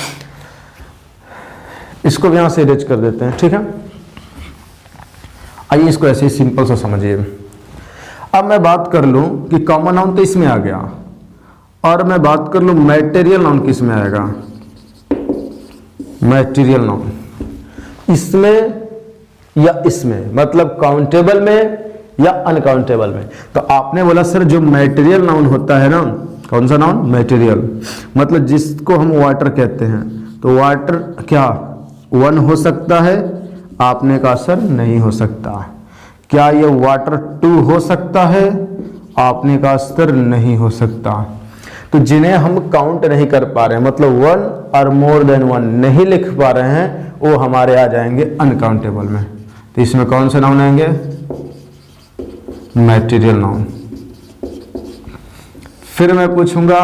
इसको भी यहां से इरेज कर देते हैं, ठीक है। आइए इसको ऐसे ही सिंपल सा समझिए। अब मैं बात कर लूं कि कॉमन नाउन तो इसमें आ गया, और मैं बात कर लूं मैटेरियल नाउन किस में आएगा? मैटेरियल नाउन इसमें या इसमें, मतलब काउंटेबल में या अनकाउंटेबल में। तो आपने बोला सर जो मटेरियल नाउन होता है ना, कौन सा नाउन? मटेरियल, मतलब जिसको हम वाटर कहते हैं, तो वाटर क्या 1 हो सकता है? आपने कहा सर नहीं हो सकता। क्या ये वाटर 2 हो सकता है? आपने कहा सर नहीं हो सकता। तो जिन्हें हम काउंट नहीं कर पा रहे हैं, मतलब 1 और मोर देन 1 नहीं लिख पा रहे हैं, वो हमारे आ जाएंगे अनकाउंटेबल में। तो इसमें कौन से नाउन आएंगे? Material noun. फिर मैं पूछूंगा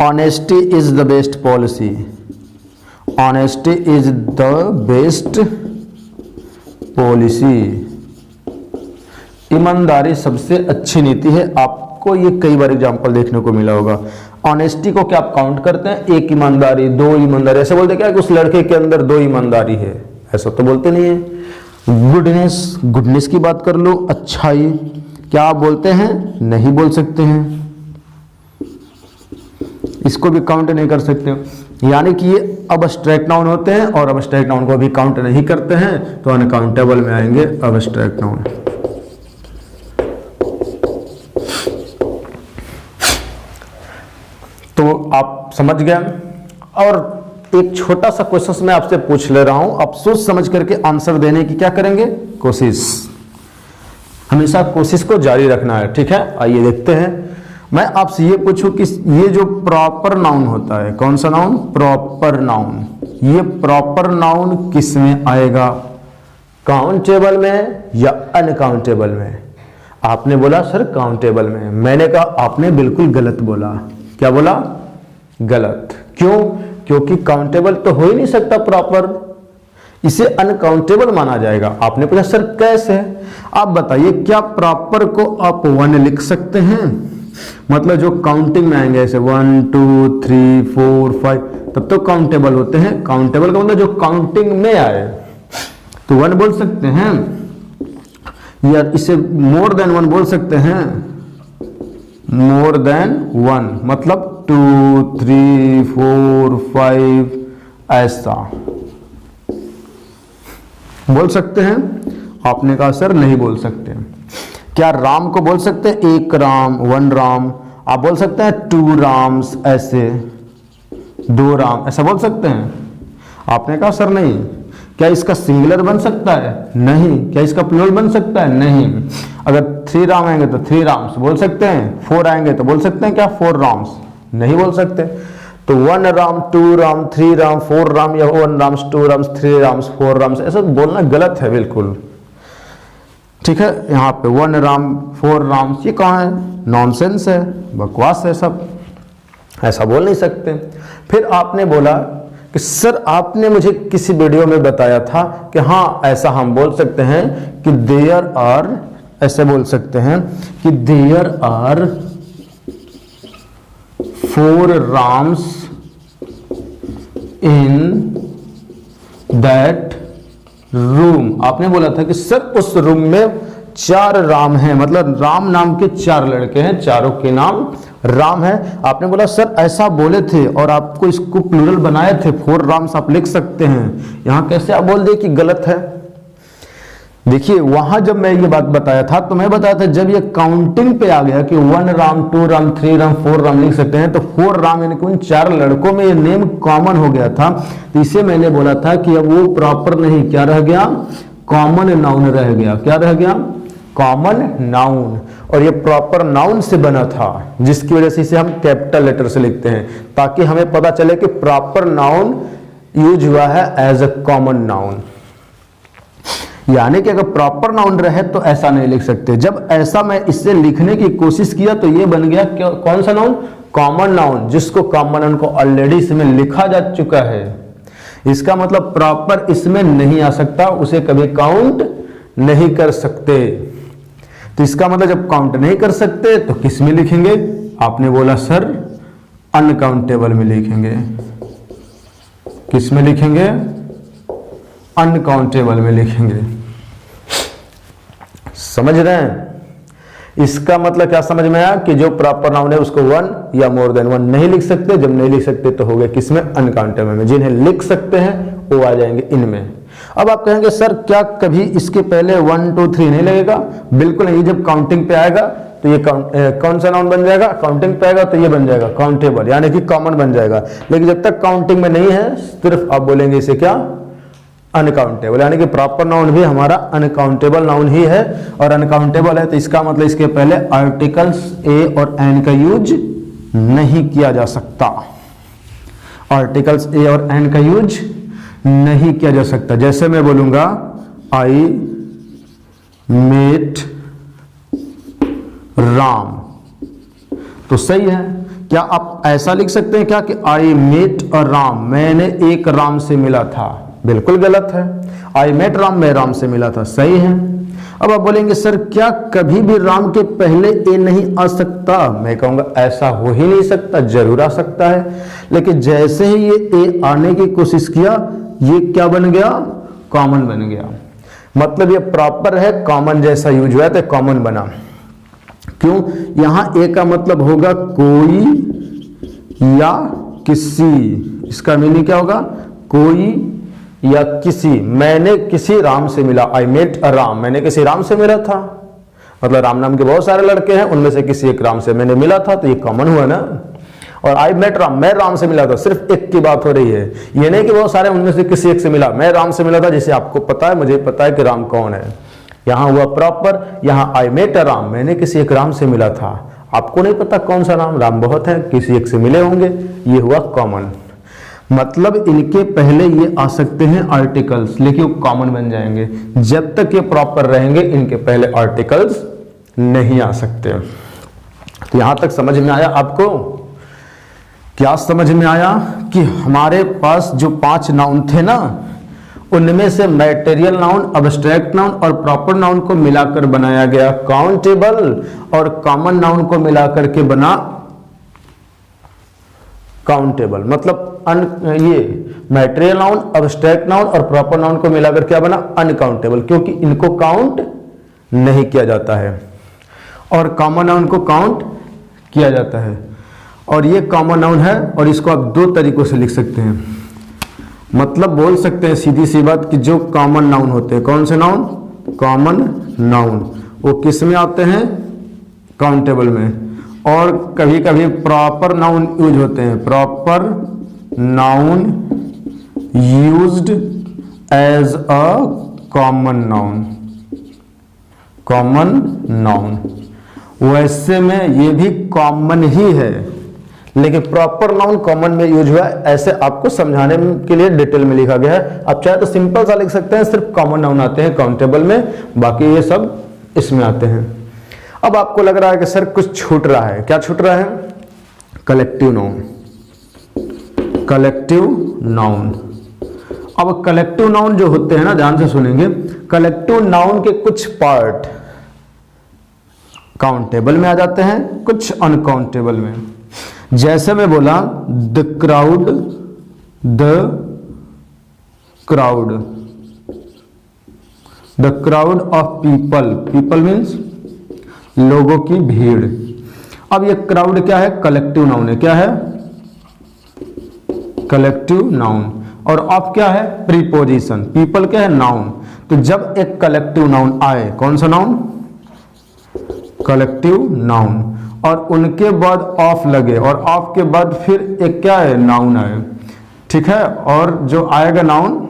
honesty is the best policy. Honesty is the best policy, ईमानदारी सबसे अच्छी नीति है। आपको ये कई बार एग्जांपल देखने को मिला होगा। ऑनेस्टी को क्या आप काउंट करते हैं? 1 ईमानदारी, 2 ईमानदारी, ऐसे बोलते क्या कि उस लड़के के अंदर 2 ईमानदारी है? ऐसा तो बोलते नहीं है। गुडनेस, गुडनेस की बात कर लो, अच्छाई, क्या आप बोलते हैं? नहीं बोल सकते हैं। इसको भी काउंट नहीं कर सकते, यानी कि ये अबस्ट्रैक्ट नाउन होते हैं और अबस्ट्रैक्ट नाउन को भी काउंट नहीं करते हैं, तो अनकाउंटेबल में आएंगे अबस्ट्रैक्ट नाउन। तो आप समझ गए। और एक छोटा सा क्वेश्चन मैं आपसे पूछ ले रहा हूं, आप सोच समझ करके आंसर देने की क्या करेंगे? कोशिश। हमेशा कोशिश को जारी रखना है, ठीक है। आइए देखते हैं। मैं आपसे ये पूछूं कि ये जो प्रॉपर नाउन होता है, कौन सा नाउन? Proper noun. ये प्रॉपर नाउन किस में आएगा? काउंटेबल में या अनकाउंटेबल में? आपने बोला सर काउंटेबल में। मैंने कहा आपने बिल्कुल गलत बोला। क्या बोला? गलत। क्यों? क्योंकि काउंटेबल तो हो ही नहीं सकता प्रॉपर, इसे अनकाउंटेबल माना जाएगा। आपने पूछा सर कैसे? आप बताइए, क्या प्रॉपर को आप 1 लिख सकते हैं? मतलब जो काउंटिंग में आएंगे ऐसे 1 2 3 4 5, तब तो काउंटेबल होते हैं। काउंटेबल का मतलब जो काउंटिंग में आए, तो 1 बोल सकते हैं, या इसे मोर देन 1 बोल सकते हैं। मोर देन 1 मतलब 2 3 4 5 ऐसा बोल सकते हैं। आपने कहा सर नहीं बोल सकते। क्या राम को बोल सकते हैं 1 राम, 1 राम? आप बोल सकते हैं 2 राम्स, ऐसे 2 राम, ऐसा बोल सकते हैं? आपने कहा सर नहीं। क्या इसका सिंगुलर बन सकता है? नहीं। क्या इसका प्लूरल बन सकता है? नहीं। अगर 3 राम आएंगे तो 3 राम्स बोल सकते हैं, 4 आएंगे तो बोल सकते हैं क्या 4 राम्स? नहीं बोल सकते। तो 1 राम, 2 राम, 3 राम, 4 राम, या 1 राम्स, 2 राम्स, 3 राम्स, 4 राम्स, ऐसा बोलना गलत है बिल्कुल, ठीक है। यहाँ पे 1 राम 4 राम्स, ये कहाँ है? नॉनसेंस है, बकवास है सब, ऐसा बोल नहीं सकते। फिर आपने बोला कि सर आपने मुझे किसी वीडियो में बताया था कि हाँ ऐसा हम बोल सकते हैं कि देयर आर, ऐसे बोल सकते हैं कि there are 4 rooms in that room. आपने बोला था कि सर उस रूम में 4 राम हैं, मतलब राम नाम के 4 लड़के हैं, चारों के नाम राम है। आपने बोला सर ऐसा बोले थे और आपको इसको प्लूरल बनाए थे, 4 राम्स आप लिख सकते हैं। यहां कैसे आप बोल दिए कि गलत है? देखिए वहां जब मैं ये बात बताया था तो मैं बताया था जब ये काउंटिंग पे आ गया कि 1 राम 2 राम 3 राम 4 राम लिख सकते हैं, तो 4 राम यानी कि उन 4 लड़कों में ये नेम कॉमन हो गया था। तो इसे मैंने बोला था कि अब वो प्रॉपर नहीं, क्या रह गया? कॉमन नाउन रह गया। क्या रह गया? Common noun. और ये प्रॉपर नाउन से बना था, जिसकी वजह से इसे हम कैपिटल लेटर से लिखते हैं, ताकि हमें पता चले कि प्रॉपर नाउन यूज हुआ है एज अ कॉमन नाउन। यानी कि अगर प्रॉपर नाउन रहे तो ऐसा नहीं लिख सकते। जब ऐसा मैं इससे लिखने की कोशिश किया तो ये बन गया कौन सा नाउन? कॉमन नाउन, जिसको कॉमन नाउन को ऑलरेडी इसमें लिखा जा चुका है। इसका मतलब प्रॉपर इसमें नहीं आ सकता, उसे कभी काउंट नहीं कर सकते। तो इसका मतलब जब काउंट नहीं कर सकते तो किस में लिखेंगे? आपने बोला सर अनकाउंटेबल में लिखेंगे। किस में लिखेंगे? अनकाउंटेबल में लिखेंगे। समझ रहे हैं? इसका मतलब क्या समझ में आया कि जो प्रॉपर नाउन है उसको 1 या मोर देन 1 नहीं लिख सकते। जब नहीं लिख सकते तो हो गए किसमें? अनकाउंटेबल में। जिन्हें लिख सकते हैं वो आ जाएंगे इनमें। अब आप कहेंगे सर क्या कभी इसके पहले 1 2 3 नहीं लगेगा? बिल्कुल नहीं। जब काउंटिंग पे आएगा तो ये कौन सा नाउन बन जाएगा? काउंटिंग पे आएगा तो ये बन जाएगा काउंटेबल, यानी कि कॉमन बन जाएगा। लेकिन जब तक काउंटिंग में नहीं है सिर्फ आप बोलेंगे इसे क्या? अनकाउंटेबल, यानी कि प्रॉपर नाउन भी हमारा अनकाउंटेबल नाउन ही है। और अनकाउंटेबल है तो इसका मतलब इसके पहले आर्टिकल्स ए और एन का यूज नहीं किया जा सकता। आर्टिकल्स ए और एन का यूज नहीं किया जा सकता। जैसे मैं बोलूंगा आई मेट राम, तो सही है। क्या आप ऐसा लिख सकते हैं क्या कि आई मेट अ राम, मैंने एक राम से मिला था? बिल्कुल गलत है। आई मेट राम, मैं राम से मिला था, सही है। अब आप बोलेंगे सर क्या कभी भी राम के पहले ए नहीं आ सकता? मैं कहूंगा ऐसा हो ही नहीं सकता, जरूर आ सकता है। लेकिन जैसे ही ये ए आने की कोशिश किया, ये क्या बन गया? कॉमन बन गया। मतलब ये प्रॉपर है, कॉमन जैसा यूज हुआ तो कॉमन बना। क्यों? यहां ए का मतलब होगा कोई या किसी। इसका मीनिंग क्या होगा? कोई या किसी। मैंने किसी राम से मिला, आई मेट अ राम, मैंने किसी राम से मिला था। मतलब राम नाम के बहुत सारे लड़के हैं, उनमें से किसी एक राम से मैंने मिला था, तो ये कॉमन हुआ ना। और आई मेट राम, मैं राम से मिला था, सिर्फ एक की बात हो रही है। ये नहीं कि बहुत सारे उनमें से किसी एक से मिला। मैं राम से मिला था, जैसे आपको पता है, मुझे पता है कि राम कौन है। यहां हुआ प्रॉपर, यहां आई मेट अ राम, मैंने किसी एक राम से मिला था। आपको नहीं पता कौन सा राम, राम बहुत है, किसी एक से मिले होंगे, ये हुआ कॉमन। मतलब इनके पहले ये आ सकते हैं आर्टिकल्स, लेकिन वो कॉमन बन जाएंगे। जब तक ये प्रॉपर रहेंगे इनके पहले आर्टिकल्स नहीं आ सकते। तो यहां तक समझ में आया आपको? क्या समझ में आया कि हमारे पास जो 5 नाउन थे ना, उनमें से मैटेरियल नाउन, अब्स्ट्रैक्ट नाउन और प्रॉपर नाउन को मिलाकर बनाया गया काउंटेबल, और कॉमन नाउन को मिलाकर के बना काउंटेबल। मतलब ये मैटेरियल नाउन, अब्स्ट्रैक्ट नाउन और प्रॉपर नाउन को मिलाकर क्या बना? अनकाउंटेबल, क्योंकि इनको काउंट नहीं किया जाता है और कॉमन नाउन को काउंट किया जाता है। और ये कॉमन नाउन है, और इसको आप 2 तरीकों से लिख सकते हैं। मतलब बोल सकते हैं सीधी सी बात कि जो कॉमन नाउन होते हैं, कौन से नाउन? कॉमन नाउन, वो किस में आते हैं? काउंटेबल में। और कभी कभी प्रॉपर नाउन यूज होते हैं, proper noun used as a common noun, common noun. वैसे में ये भी कॉमन ही है, लेकिन प्रॉपर नाउन कॉमन में यूज हुआ है, ऐसे आपको समझाने के लिए डिटेल में लिखा गया है। आप चाहे तो सिंपल सा लिख सकते हैं, सिर्फ कॉमन नाउन आते हैं काउंटेबल में, बाकी ये सब इसमें आते हैं। अब आपको लग रहा है कि सर कुछ छूट रहा है, क्या छूट रहा है? Collective noun, collective noun. अब कलेक्टिव नाउन जो होते हैं ना, ध्यान से सुनेंगे, कलेक्टिव नाउन के कुछ पार्ट काउंटेबल में आ जाते हैं, कुछ अनकाउंटेबल में। जैसे मैं बोला the crowd, the crowd, the crowd of people, people means लोगों की भीड़। अब ये क्राउड क्या है? कलेक्टिव नाउन है। क्या है? Collective noun. और ऑफ क्या है? प्रीपोजिशन। पीपल क्या है? नाउन। तो जब एक कलेक्टिव नाउन आए, कौन सा नाउन? कलेक्टिव नाउन, और उनके बाद ऑफ लगे, और ऑफ के बाद फिर एक क्या है? नाउन आए, ठीक है। और जो आएगा नाउन,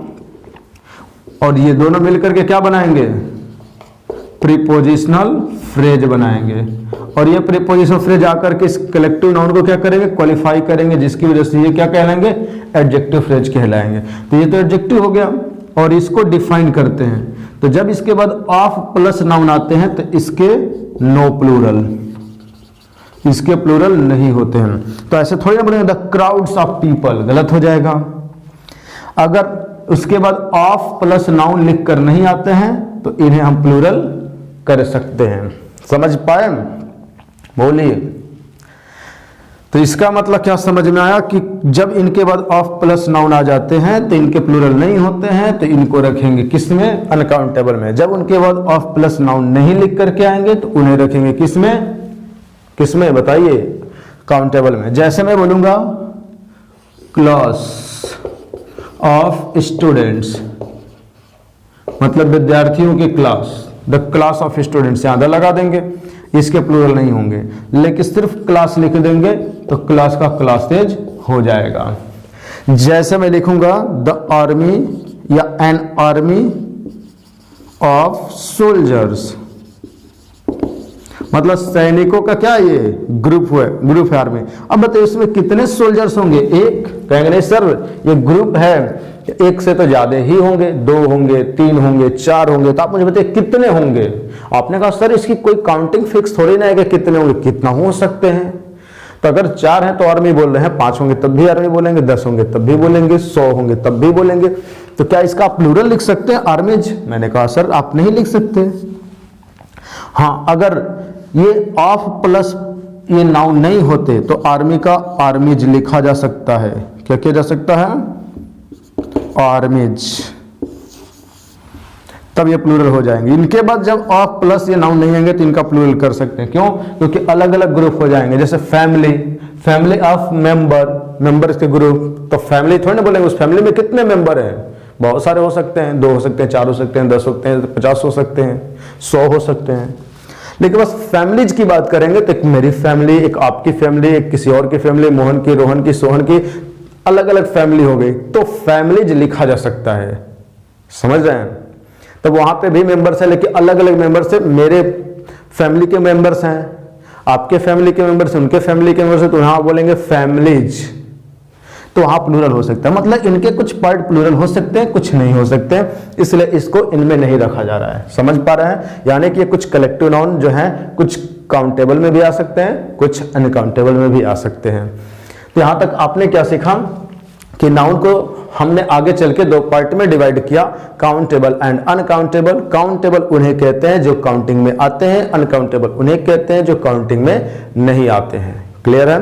और ये दोनों मिलकर के क्या बनाएंगे? प्रीपोजिशनल फ्रेज बनाएंगे। और ये प्रीपोजिशनल फ्रेज आकर के इस कलेक्टिव नाउन को क्या करेंगे? क्वालिफाई करेंगे, जिसकी वजह से ये क्या कहलाएंगे? एडजेक्टिव फ्रेज कहलाएंगे। तो ये तो एडजेक्टिव हो गया, और इसको डिफाइन करते हैं। तो जब इसके बाद ऑफ प्लस नाउन आते हैं तो इसके नो प्लूरल, इसके प्लूरल नहीं होते हैं। तो ऐसे थोड़ी ना बोलेंगे द क्राउड्स ऑफ पीपल, गलत हो जाएगा। अगर उसके बाद ऑफ प्लस नाउन लिख कर नहीं आते हैं तो इन्हें हम प्लूरल कर सकते हैं। समझ पाए? बोलिए। तो इसका मतलब क्या समझ में आया कि जब इनके बाद ऑफ प्लस नाउन आ जाते हैं तो इनके प्लूरल नहीं होते हैं, तो इनको रखेंगे किस में? अनकाउंटेबल में। जब उनके बाद ऑफ प्लस नाउन नहीं लिख करके आएंगे तो उन्हें रखेंगे किस में? किस में बताइए? काउंटेबल में। जैसे मैं बोलूंगा क्लास ऑफ स्टूडेंट्स, मतलब विद्यार्थियों की class, the class of students यहाँ लगा देंगे, इसके प्लूरल नहीं होंगे। लेकिन सिर्फ क्लास लिख देंगे तो क्लास का क्लासेज हो जाएगा। जैसे मैं लिखूंगा द आर्मी या एन आर्मी ऑफ सोल्जर्स, मतलब सैनिकों का क्या ये ग्रुप है आर्मी। अब बताइए इसमें कितने सोल्जर्स होंगे? एक। कहेंगे नहीं सर ये ग्रुप है, एक से तो ज्यादा ही होंगे, 2 होंगे, 3 होंगे, 4 होंगे। तो आप मुझे बताइए कितने होंगे? आपने कहा सर इसकी कोई काउंटिंग फिक्स थोड़ी ना है कि कितने होंगे, कितना हो सकते हैं। तो अगर 4 हैं तो आर्मी बोल रहे हैं, 5 होंगे तब भी आर्मी बोलेंगे, 10 होंगे तब भी बोलेंगे, 100 होंगे तब भी बोलेंगे। तो क्या इसका आप प्लूरल लिख सकते हैं आर्मीज? मैंने कहा सर आप नहीं लिख सकते। हाँ, अगर ये ऑफ प्लस ये नाउन नहीं होते तो आर्मी का आर्मीज लिखा जा सकता है। क्या किया जा सकता है? आर्मीज, तब ये प्लूरल हो जाएंगे। इनके बाद जब ऑफ प्लस ये नाउन नहीं आएंगे तो इनका प्लूरल कर सकते हैं। क्यों? क्योंकि अलग अलग ग्रुप हो जाएंगे। जैसे family, family of member, members के ग्रुप, तो फैमिली थोड़ी ना बोलेंगे उस फैमिली में कितने मेंबर हैं। बहुत सारे हो सकते हैं, 2 हो सकते हैं, 4 हो सकते हैं, 10 हो सकते हैं, 50 हो सकते हैं, 100 हो सकते हैं। लेकिन बस फैमिलीज की बात करेंगे तो एक मेरी फैमिली, एक आपकी फैमिली, एक किसी और की फैमिली, मोहन की, रोहन की, सोहन की, अलग अलग फैमिली हो गई तो फैमिलीज लिखा जा सकता है। समझ रहे हैं? तो वहां पे भी मेंबर्स है लेकिन अलग अलग मेंबर्स है। मेरे फैमिली के मेंबर्स हैं, आपके फैमिली के मेंबर्स, उनके फैमिली के मेंबर्स है, तो यहां बोलेंगे फैमिलीज, तो वहां प्लूरल हो सकता है। मतलब इनके कुछ पार्ट प्लूरल हो सकते हैं, कुछ नहीं हो सकते हैं, इसलिए इसको इनमें नहीं रखा जा रहा है। समझ पा रहे हैं? यानी कि ये कुछ कलेक्टिव नाउन जो हैं कुछ काउंटेबल में भी आ सकते हैं, कुछ अनकाउंटेबल में भी आ सकते हैं। तो यहां तक आपने क्या सीखा कि नाउन को हमने आगे चल के 2 पार्ट में डिवाइड किया, काउंटेबल एंड अनकाउंटेबल। काउंटेबल उन्हें कहते हैं जो काउंटिंग में आते हैं, अनकाउंटेबल उन्हें कहते हैं जो काउंटिंग में नहीं आते हैं। क्लियर है?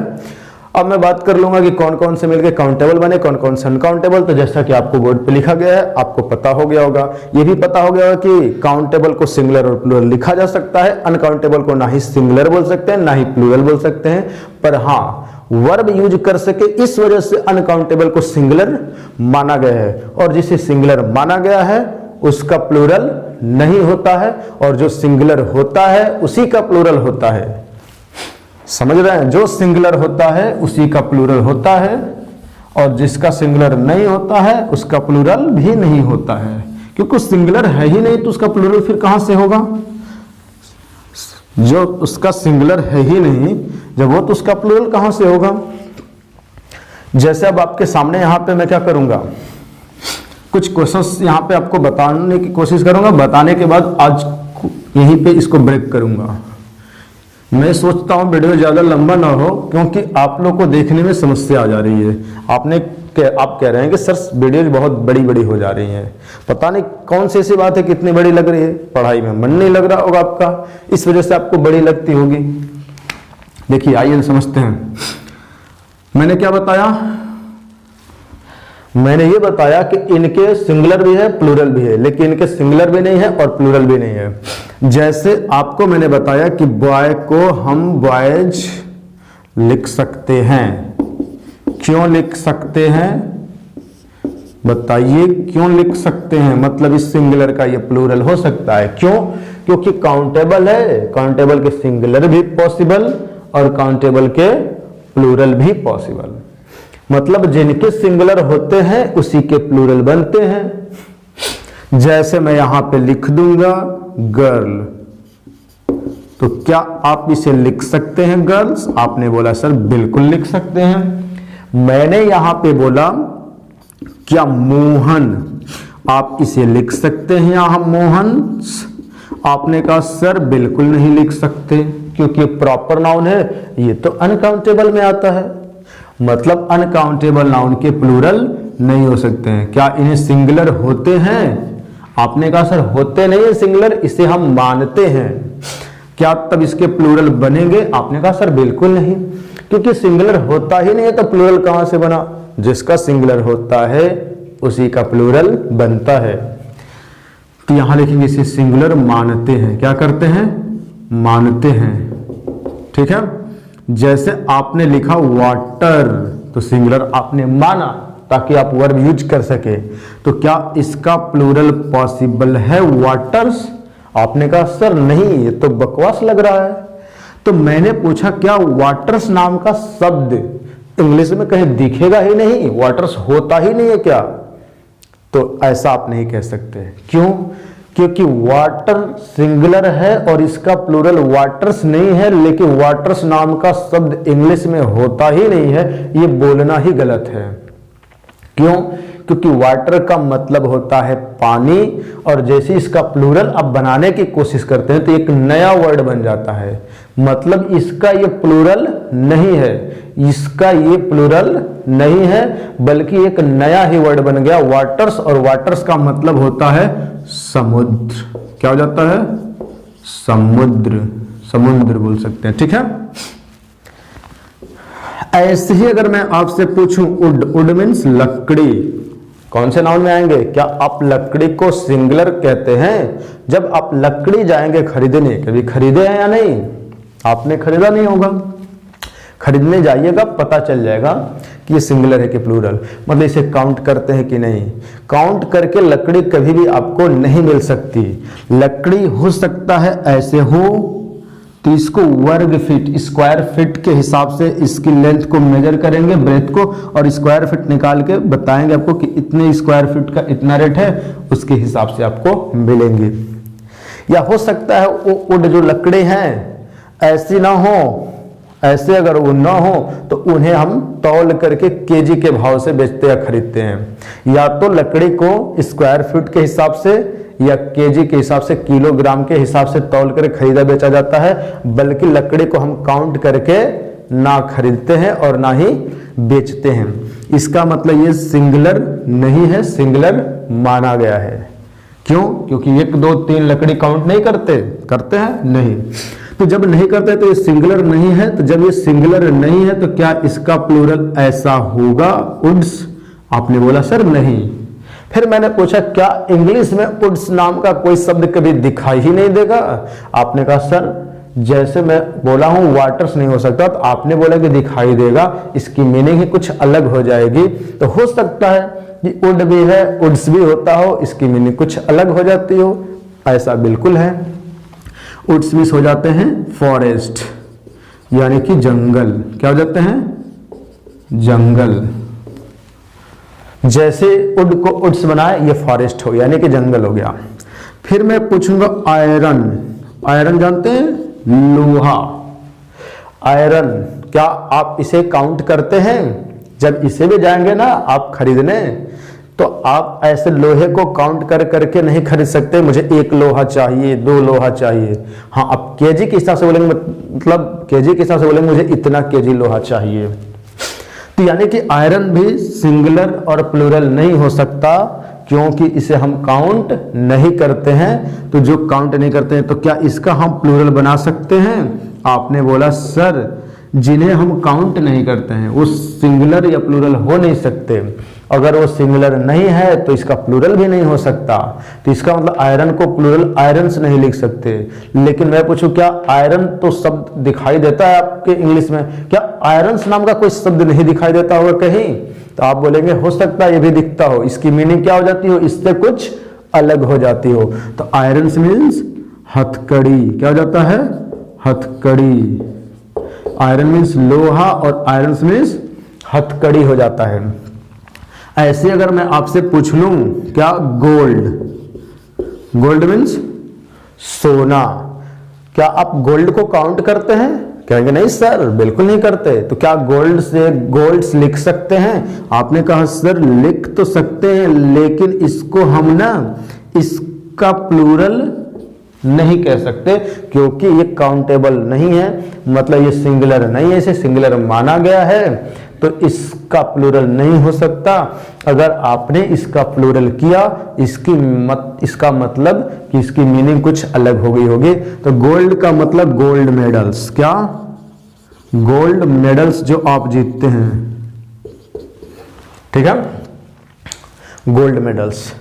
अब मैं बात कर लूंगा कि कौन कौन से मिलके काउंटेबल बने, कौन कौन से अनकाउंटेबल। तो जैसा कि आपको बोर्ड पे लिखा गया है आपको पता हो गया होगा, ये भी पता हो गया होगा कि काउंटेबल को सिंगुलर और प्लूरल लिखा जा सकता है, अनकाउंटेबल को ना ही सिंगुलर बोल सकते हैं ना ही प्लूरल बोल सकते हैं। पर हाँ, वर्ब यूज कर सके इस वजह से अनकाउंटेबल को सिंगुलर माना गया है, और जिसे सिंगुलर माना गया है उसका प्लूरल नहीं होता है, और जो सिंगुलर होता है उसी का प्लूरल होता है। समझ रहे हैं? जो सिंगुलर होता है उसी का प्लूरल होता है, और जिसका सिंगुलर नहीं होता है उसका प्लूरल भी नहीं होता है। क्योंकि सिंगुलर है ही नहीं तो उसका प्लूरल फिर कहां से होगा? जो उसका सिंगुलर है ही नहीं जब वो, तो उसका प्लूरल कहां से होगा? जैसे अब आपके सामने यहां पे मैं क्या करूंगा, कुछ क्वेश्चंस यहां पे आपको बताने की कोशिश करूंगा, बताने के बाद आज यहीं पे इसको ब्रेक करूंगा। मैं सोचता हूं वीडियो ज्यादा लंबा ना हो क्योंकि आप लोग को देखने में समस्या आ जा रही है। आप कह रहे हैं कि सर वीडियो बहुत बड़ी बड़ी हो जा रही हैं, पता नहीं कौन सी ऐसी बात है कितनी बड़ी लग रही है, पढ़ाई में मन नहीं लग रहा होगा आपका, इस वजह से आपको बड़ी लगती होगी। देखिए आइए समझते हैं। मैंने क्या बताया? मैंने ये बताया कि इनके सिंगुलर भी है प्लूरल भी है, लेकिन इनके सिंगुलर भी नहीं है और प्लूरल भी नहीं है। जैसे आपको मैंने बताया कि बॉय को हम बॉयज लिख सकते हैं। क्यों लिख सकते हैं? बताइए क्यों लिख सकते हैं? मतलब इस सिंगुलर का ये प्लूरल हो सकता है। क्यों? क्योंकि काउंटेबल है, काउंटेबल के सिंगुलर भी पॉसिबल और काउंटेबल के प्लूरल भी पॉसिबल। मतलब जिनके सिंगुलर होते हैं उसी के प्लूरल बनते हैं। जैसे मैं यहां पे लिख दूंगा गर्ल, तो क्या आप इसे लिख सकते हैं गर्ल्स? आपने बोला सर बिल्कुल लिख सकते हैं। मैंने यहां पे बोला क्या मोहन, आप इसे लिख सकते हैं यहां मोहन? आपने कहा सर बिल्कुल नहीं लिख सकते क्योंकि प्रॉपर नाउन है, ये तो अनकाउंटेबल में आता है। मतलब अनकाउंटेबल नाउन के प्लूरल नहीं हो सकते हैं। क्या इन्हें सिंगुलर होते हैं? आपने कहा सर होते नहीं है सिंगुलर, इसे हम मानते हैं। क्या तब इसके प्लूरल बनेंगे? आपने कहा सर बिल्कुल नहीं, क्योंकि सिंगुलर होता ही नहीं है तो प्लूरल कहां से बना? जिसका सिंगुलर होता है उसी का प्लूरल बनता है। तो यहां लिखेंगे इसे सिंगुलर मानते हैं। क्या करते हैं? मानते हैं। ठीक है? जैसे आपने लिखा वाटर, तो सिंगुलर आपने माना ताकि आप वर्ब यूज कर सके। तो क्या इसका प्लूरल पॉसिबल है वाटर्स? आपने कहा सर नहीं, ये तो बकवास लग रहा है। तो मैंने पूछा क्या वाटर्स नाम का शब्द इंग्लिश में कहीं दिखेगा ही नहीं, वाटर्स होता ही नहीं है क्या? तो ऐसा आप नहीं कह सकते। क्यों? क्योंकि वाटर सिंगुलर है और इसका प्लूरल वाटर्स नहीं है, लेकिन वाटर्स नाम का शब्द इंग्लिश में होता ही नहीं है, ये बोलना ही गलत है। क्यों? क्योंकि वाटर का मतलब होता है पानी, और जैसे इसका प्लूरल आप बनाने की कोशिश करते हैं तो एक नया वर्ड बन जाता है। मतलब इसका ये प्लूरल नहीं है, इसका ये प्लूरल नहीं है, बल्कि एक नया ही वर्ड बन गया वाटर्स, और वाटर्स का मतलब होता है समुद्र। क्या हो जाता है? समुद्र, समुद्र बोल सकते हैं। ठीक है। ऐसे ही अगर मैं आपसे पूछूं वुड, वुड मीन्स लकड़ी, कौन से नाउन में आएंगे? क्या आप लकड़ी को सिंगुलर कहते हैं? जब आप लकड़ी जाएंगे खरीदने, कभी खरीदे हैं या नहीं? आपने खरीदा नहीं होगा, खरीदने जाइएगा पता चल जाएगा कि ये सिंगुलर है कि प्लूरल। मतलब इसे काउंट करते हैं कि नहीं। काउंट करके लकड़ी कभी भी आपको नहीं मिल सकती। लकड़ी हो सकता है ऐसे हो तो इसको वर्ग फीट, स्क्वायर फीट के हिसाब से इसकी लेंथ को मेजर करेंगे, ब्रेथ को, और स्क्वायर फीट निकाल के बताएंगे आपको कि इतने स्क्वायर फीट का इतना रेट है, उसके हिसाब से आपको मिलेंगे। या हो सकता है वो वुड जो लकड़ी हैं ऐसी ना हो, ऐसे अगर वो ना हो तो उन्हें हम तौल करके केजी के भाव से बेचते या खरीदते हैं। या तो लकड़ी को स्क्वायर फीट के हिसाब से या केजी के हिसाब से, किलोग्राम के हिसाब से तौल कर खरीदा बेचा जाता है, बल्कि लकड़ी को हम काउंट करके ना खरीदते हैं और ना ही बेचते हैं। इसका मतलब ये सिंगुलर नहीं है, सिंगुलर माना गया है। क्यों? क्योंकि 1 2 3 लकड़ी काउंट नहीं करते, करते हैं नहीं। तो जब नहीं करते तो ये सिंगुलर नहीं है। तो जब ये सिंगुलर नहीं है तो क्या इसका प्लूरल ऐसा होगा वुड्स? आपने बोला सर नहीं। फिर मैंने पूछा क्या इंग्लिश में वुड्स नाम का कोई शब्द कभी दिखाई ही नहीं देगा? आपने कहा सर जैसे मैं बोला हूं वाटर्स नहीं हो सकता, तो आपने बोला कि दिखाई देगा, इसकी मीनिंग ही कुछ अलग हो जाएगी। तो हो सकता है कि वुड भी है, वुड्स भी होता हो, इसकी मीनिंग कुछ अलग हो जाती हो। ऐसा बिल्कुल है। वुड्स भी हो जाते हैं फॉरेस्ट, यानी कि जंगल। क्या हो जाते हैं? जंगल। जैसे वुड को वुड्स बनाए, ये फॉरेस्ट हो यानी कि जंगल हो गया। फिर मैं पूछूंगा आयरन। आयरन जानते हैं? लोहा। आयरन क्या आप इसे काउंट करते हैं? जब इसे भी जाएंगे ना आप खरीदने, तो आप ऐसे लोहे को काउंट कर करके नहीं खरीद सकते, मुझे 1 लोहा चाहिए, 2 लोहा चाहिए। हाँ, आप केजी के हिसाब से बोलेंगे, मतलब केजी के हिसाब से बोलेंगे मुझे इतना केजी लोहा चाहिए। तो यानी कि आयरन भी सिंगुलर और प्लूरल नहीं हो सकता, क्योंकि इसे हम काउंट नहीं करते हैं। तो जो काउंट नहीं करते हैं तो क्या इसका हम प्लूरल बना सकते हैं? आपने बोला सर जिन्हें हम काउंट नहीं करते हैं वो सिंगुलर या प्लूरल हो नहीं सकते। अगर वो सिंगुलर नहीं है तो इसका प्लूरल भी नहीं हो सकता। तो इसका मतलब आयरन को प्लूरल आयरन्स नहीं लिख सकते। लेकिन मैं पूछूं क्या आयरन तो शब्द दिखाई देता है आपके इंग्लिश में? क्या आयरन्स नाम का कोई शब्द नहीं दिखाई देता होगा कहीं? तो आप बोलेंगे हो सकता है ये भी दिखता हो, इसकी मीनिंग क्या हो जाती हो? इससे कुछ अलग हो जाती हो। तो आयरन्स मीन्स हथकड़ी। क्या हो जाता है? हथकड़ी। आयरन मीन्स लोहा और आयरन मीन्स हथकड़ी हो जाता है। ऐसे अगर मैं आपसे पूछ लूं क्या गोल्ड, गोल्ड मीन्स सोना, क्या आप गोल्ड को काउंट करते हैं? कहेंगे नहीं सर बिल्कुल नहीं करते। तो क्या गोल्ड से गोल्ड्स लिख सकते हैं? आपने कहा सर लिख तो सकते हैं, लेकिन इसको हम ना इसका प्लूरल नहीं कह सकते, क्योंकि ये काउंटेबल नहीं है, मतलब ये सिंगुलर नहीं है, इसे सिंगुलर माना गया है, तो इसका प्लूरल नहीं हो सकता। अगर आपने इसका प्लूरल किया इसका मतलब कि इसकी मीनिंग कुछ अलग हो गई होगी। तो गोल्ड का मतलब गोल्ड मेडल्स। क्या? गोल्ड मेडल्स जो आप जीतते हैं, ठीक है, गोल्ड मेडल्स।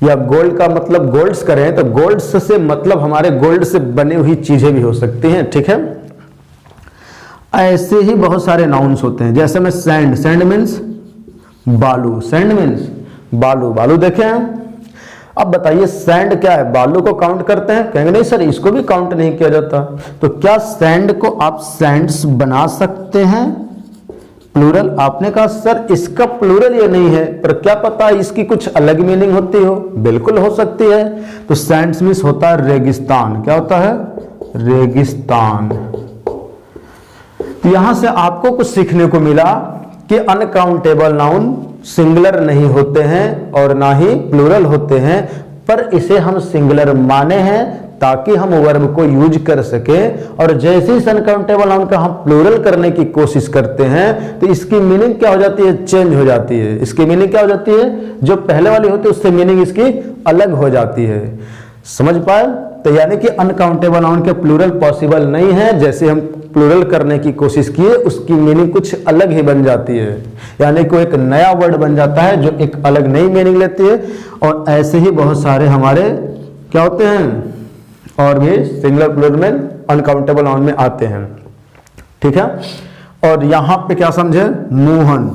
या गोल्ड का मतलब गोल्ड्स करें तो गोल्ड्स से मतलब हमारे गोल्ड से बनी हुई चीजें भी हो सकती हैं, ठीक है। ऐसे ही बहुत सारे नाउन्स होते हैं। जैसे में सैंड, सैंड मीन्स बालू, सैंड मीन्स बालू, बालू देखे हैं। अब बताइए सैंड क्या है? बालू को काउंट करते हैं? कहेंगे नहीं सर इसको भी काउंट नहीं किया जाता। तो क्या सैंड को आप सैंड्स बना सकते हैं प्लूरल? आपने कहा सर इसका प्लूरल ये नहीं है, पर क्या पता इसकी कुछ अलग मीनिंग होती हो। बिल्कुल हो सकती है। तो सैंड्स मीन्स होता है रेगिस्तान। क्या होता है? रेगिस्तान। तो यहां से आपको कुछ सीखने को मिला कि अनकाउंटेबल नाउन सिंगुलर नहीं होते हैं और ना ही प्लूरल होते हैं, पर इसे हम सिंगुलर माने हैं ताकि हम वर्ब को यूज कर सके। और जैसे ही अनकाउंटेबल नाउन का हम प्लूरल करने की कोशिश करते हैं तो इसकी मीनिंग क्या हो जाती है? चेंज हो जाती है। इसकी मीनिंग क्या हो जाती है? जो पहले वाली होती है उससे मीनिंग इसकी अलग हो जाती है। समझ पाए? तो यानी कि अनकाउंटेबल नाउन के प्लूरल पॉसिबल नहीं है। जैसे हम प्लूरल करने की कोशिश किए उसकी मीनिंग कुछ अलग ही बन जाती है, यानी कोई एक नया वर्ड बन जाता है जो एक अलग नई मीनिंग लेती है। और ऐसे ही बहुत सारे हमारे क्या होते हैं और भी सिंगुलर प्लूरल में अनकाउंटेबल नाउन में आते हैं। ठीक है। और यहां पे क्या समझे? मोहन,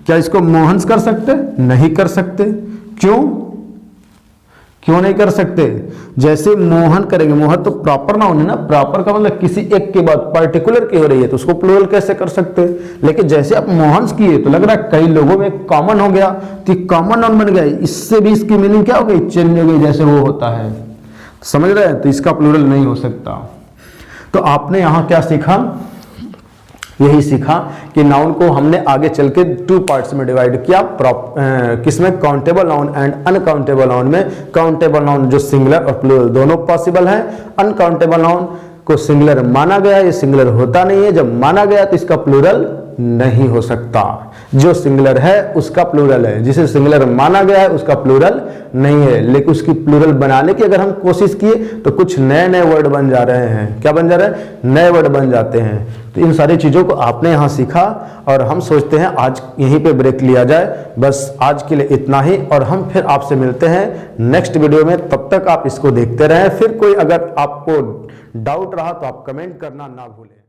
क्या इसको मोहन्स कर सकते? नहीं कर सकते। क्यों नहीं कर सकते? जैसे मोहन करेंगे, मोहन तो प्रॉपर नाउन है ना, प्रॉपर का मतलब किसी एक की बात पर्टिकुलर की हो रही है तो उसको प्लूरल कैसे कर सकते? लेकिन जैसे आप मोहन्स किए तो लग रहा है कई लोगों में कॉमन हो गया, तो कॉमन नाउन बन गया। इससे भी इसकी मीनिंग क्या हो गई? चेंज हो गई, जैसे वो होता है। समझ रहे हैं? तो इसका प्लूरल नहीं हो सकता। तो आपने यहां क्या सीखा? यही सीखा कि नाउन को हमने आगे चल के 2 पार्ट्स में डिवाइड किया। किसमें? Countable noun and uncountable noun में। काउंटेबल नाउन जो सिंगुलर और प्लूरल दोनों पॉसिबल है। अनकाउंटेबल नाउन को सिंगुलर माना गया, ये सिंगुलर होता नहीं है। जब माना गया तो इसका प्लूरल नहीं हो सकता। जो सिंगुलर है उसका प्लूरल है, जिसे सिंगुलर माना गया है उसका प्लूरल नहीं है। लेकिन उसकी प्लूरल बनाने की अगर हम कोशिश किए तो कुछ नए नए वर्ड बन जा रहे हैं। क्या बन जा रहे हैं? नए वर्ड बन जाते हैं। तो इन सारी चीजों को आपने यहां सीखा और हम सोचते हैं आज यहीं पे ब्रेक लिया जाए। बस आज के लिए इतना ही और हम फिर आपसे मिलते हैं नेक्स्ट वीडियो में। तब तक आप इसको देखते रहें। फिर कोई अगर आपको डाउट रहा तो आप कमेंट करना ना भूलें।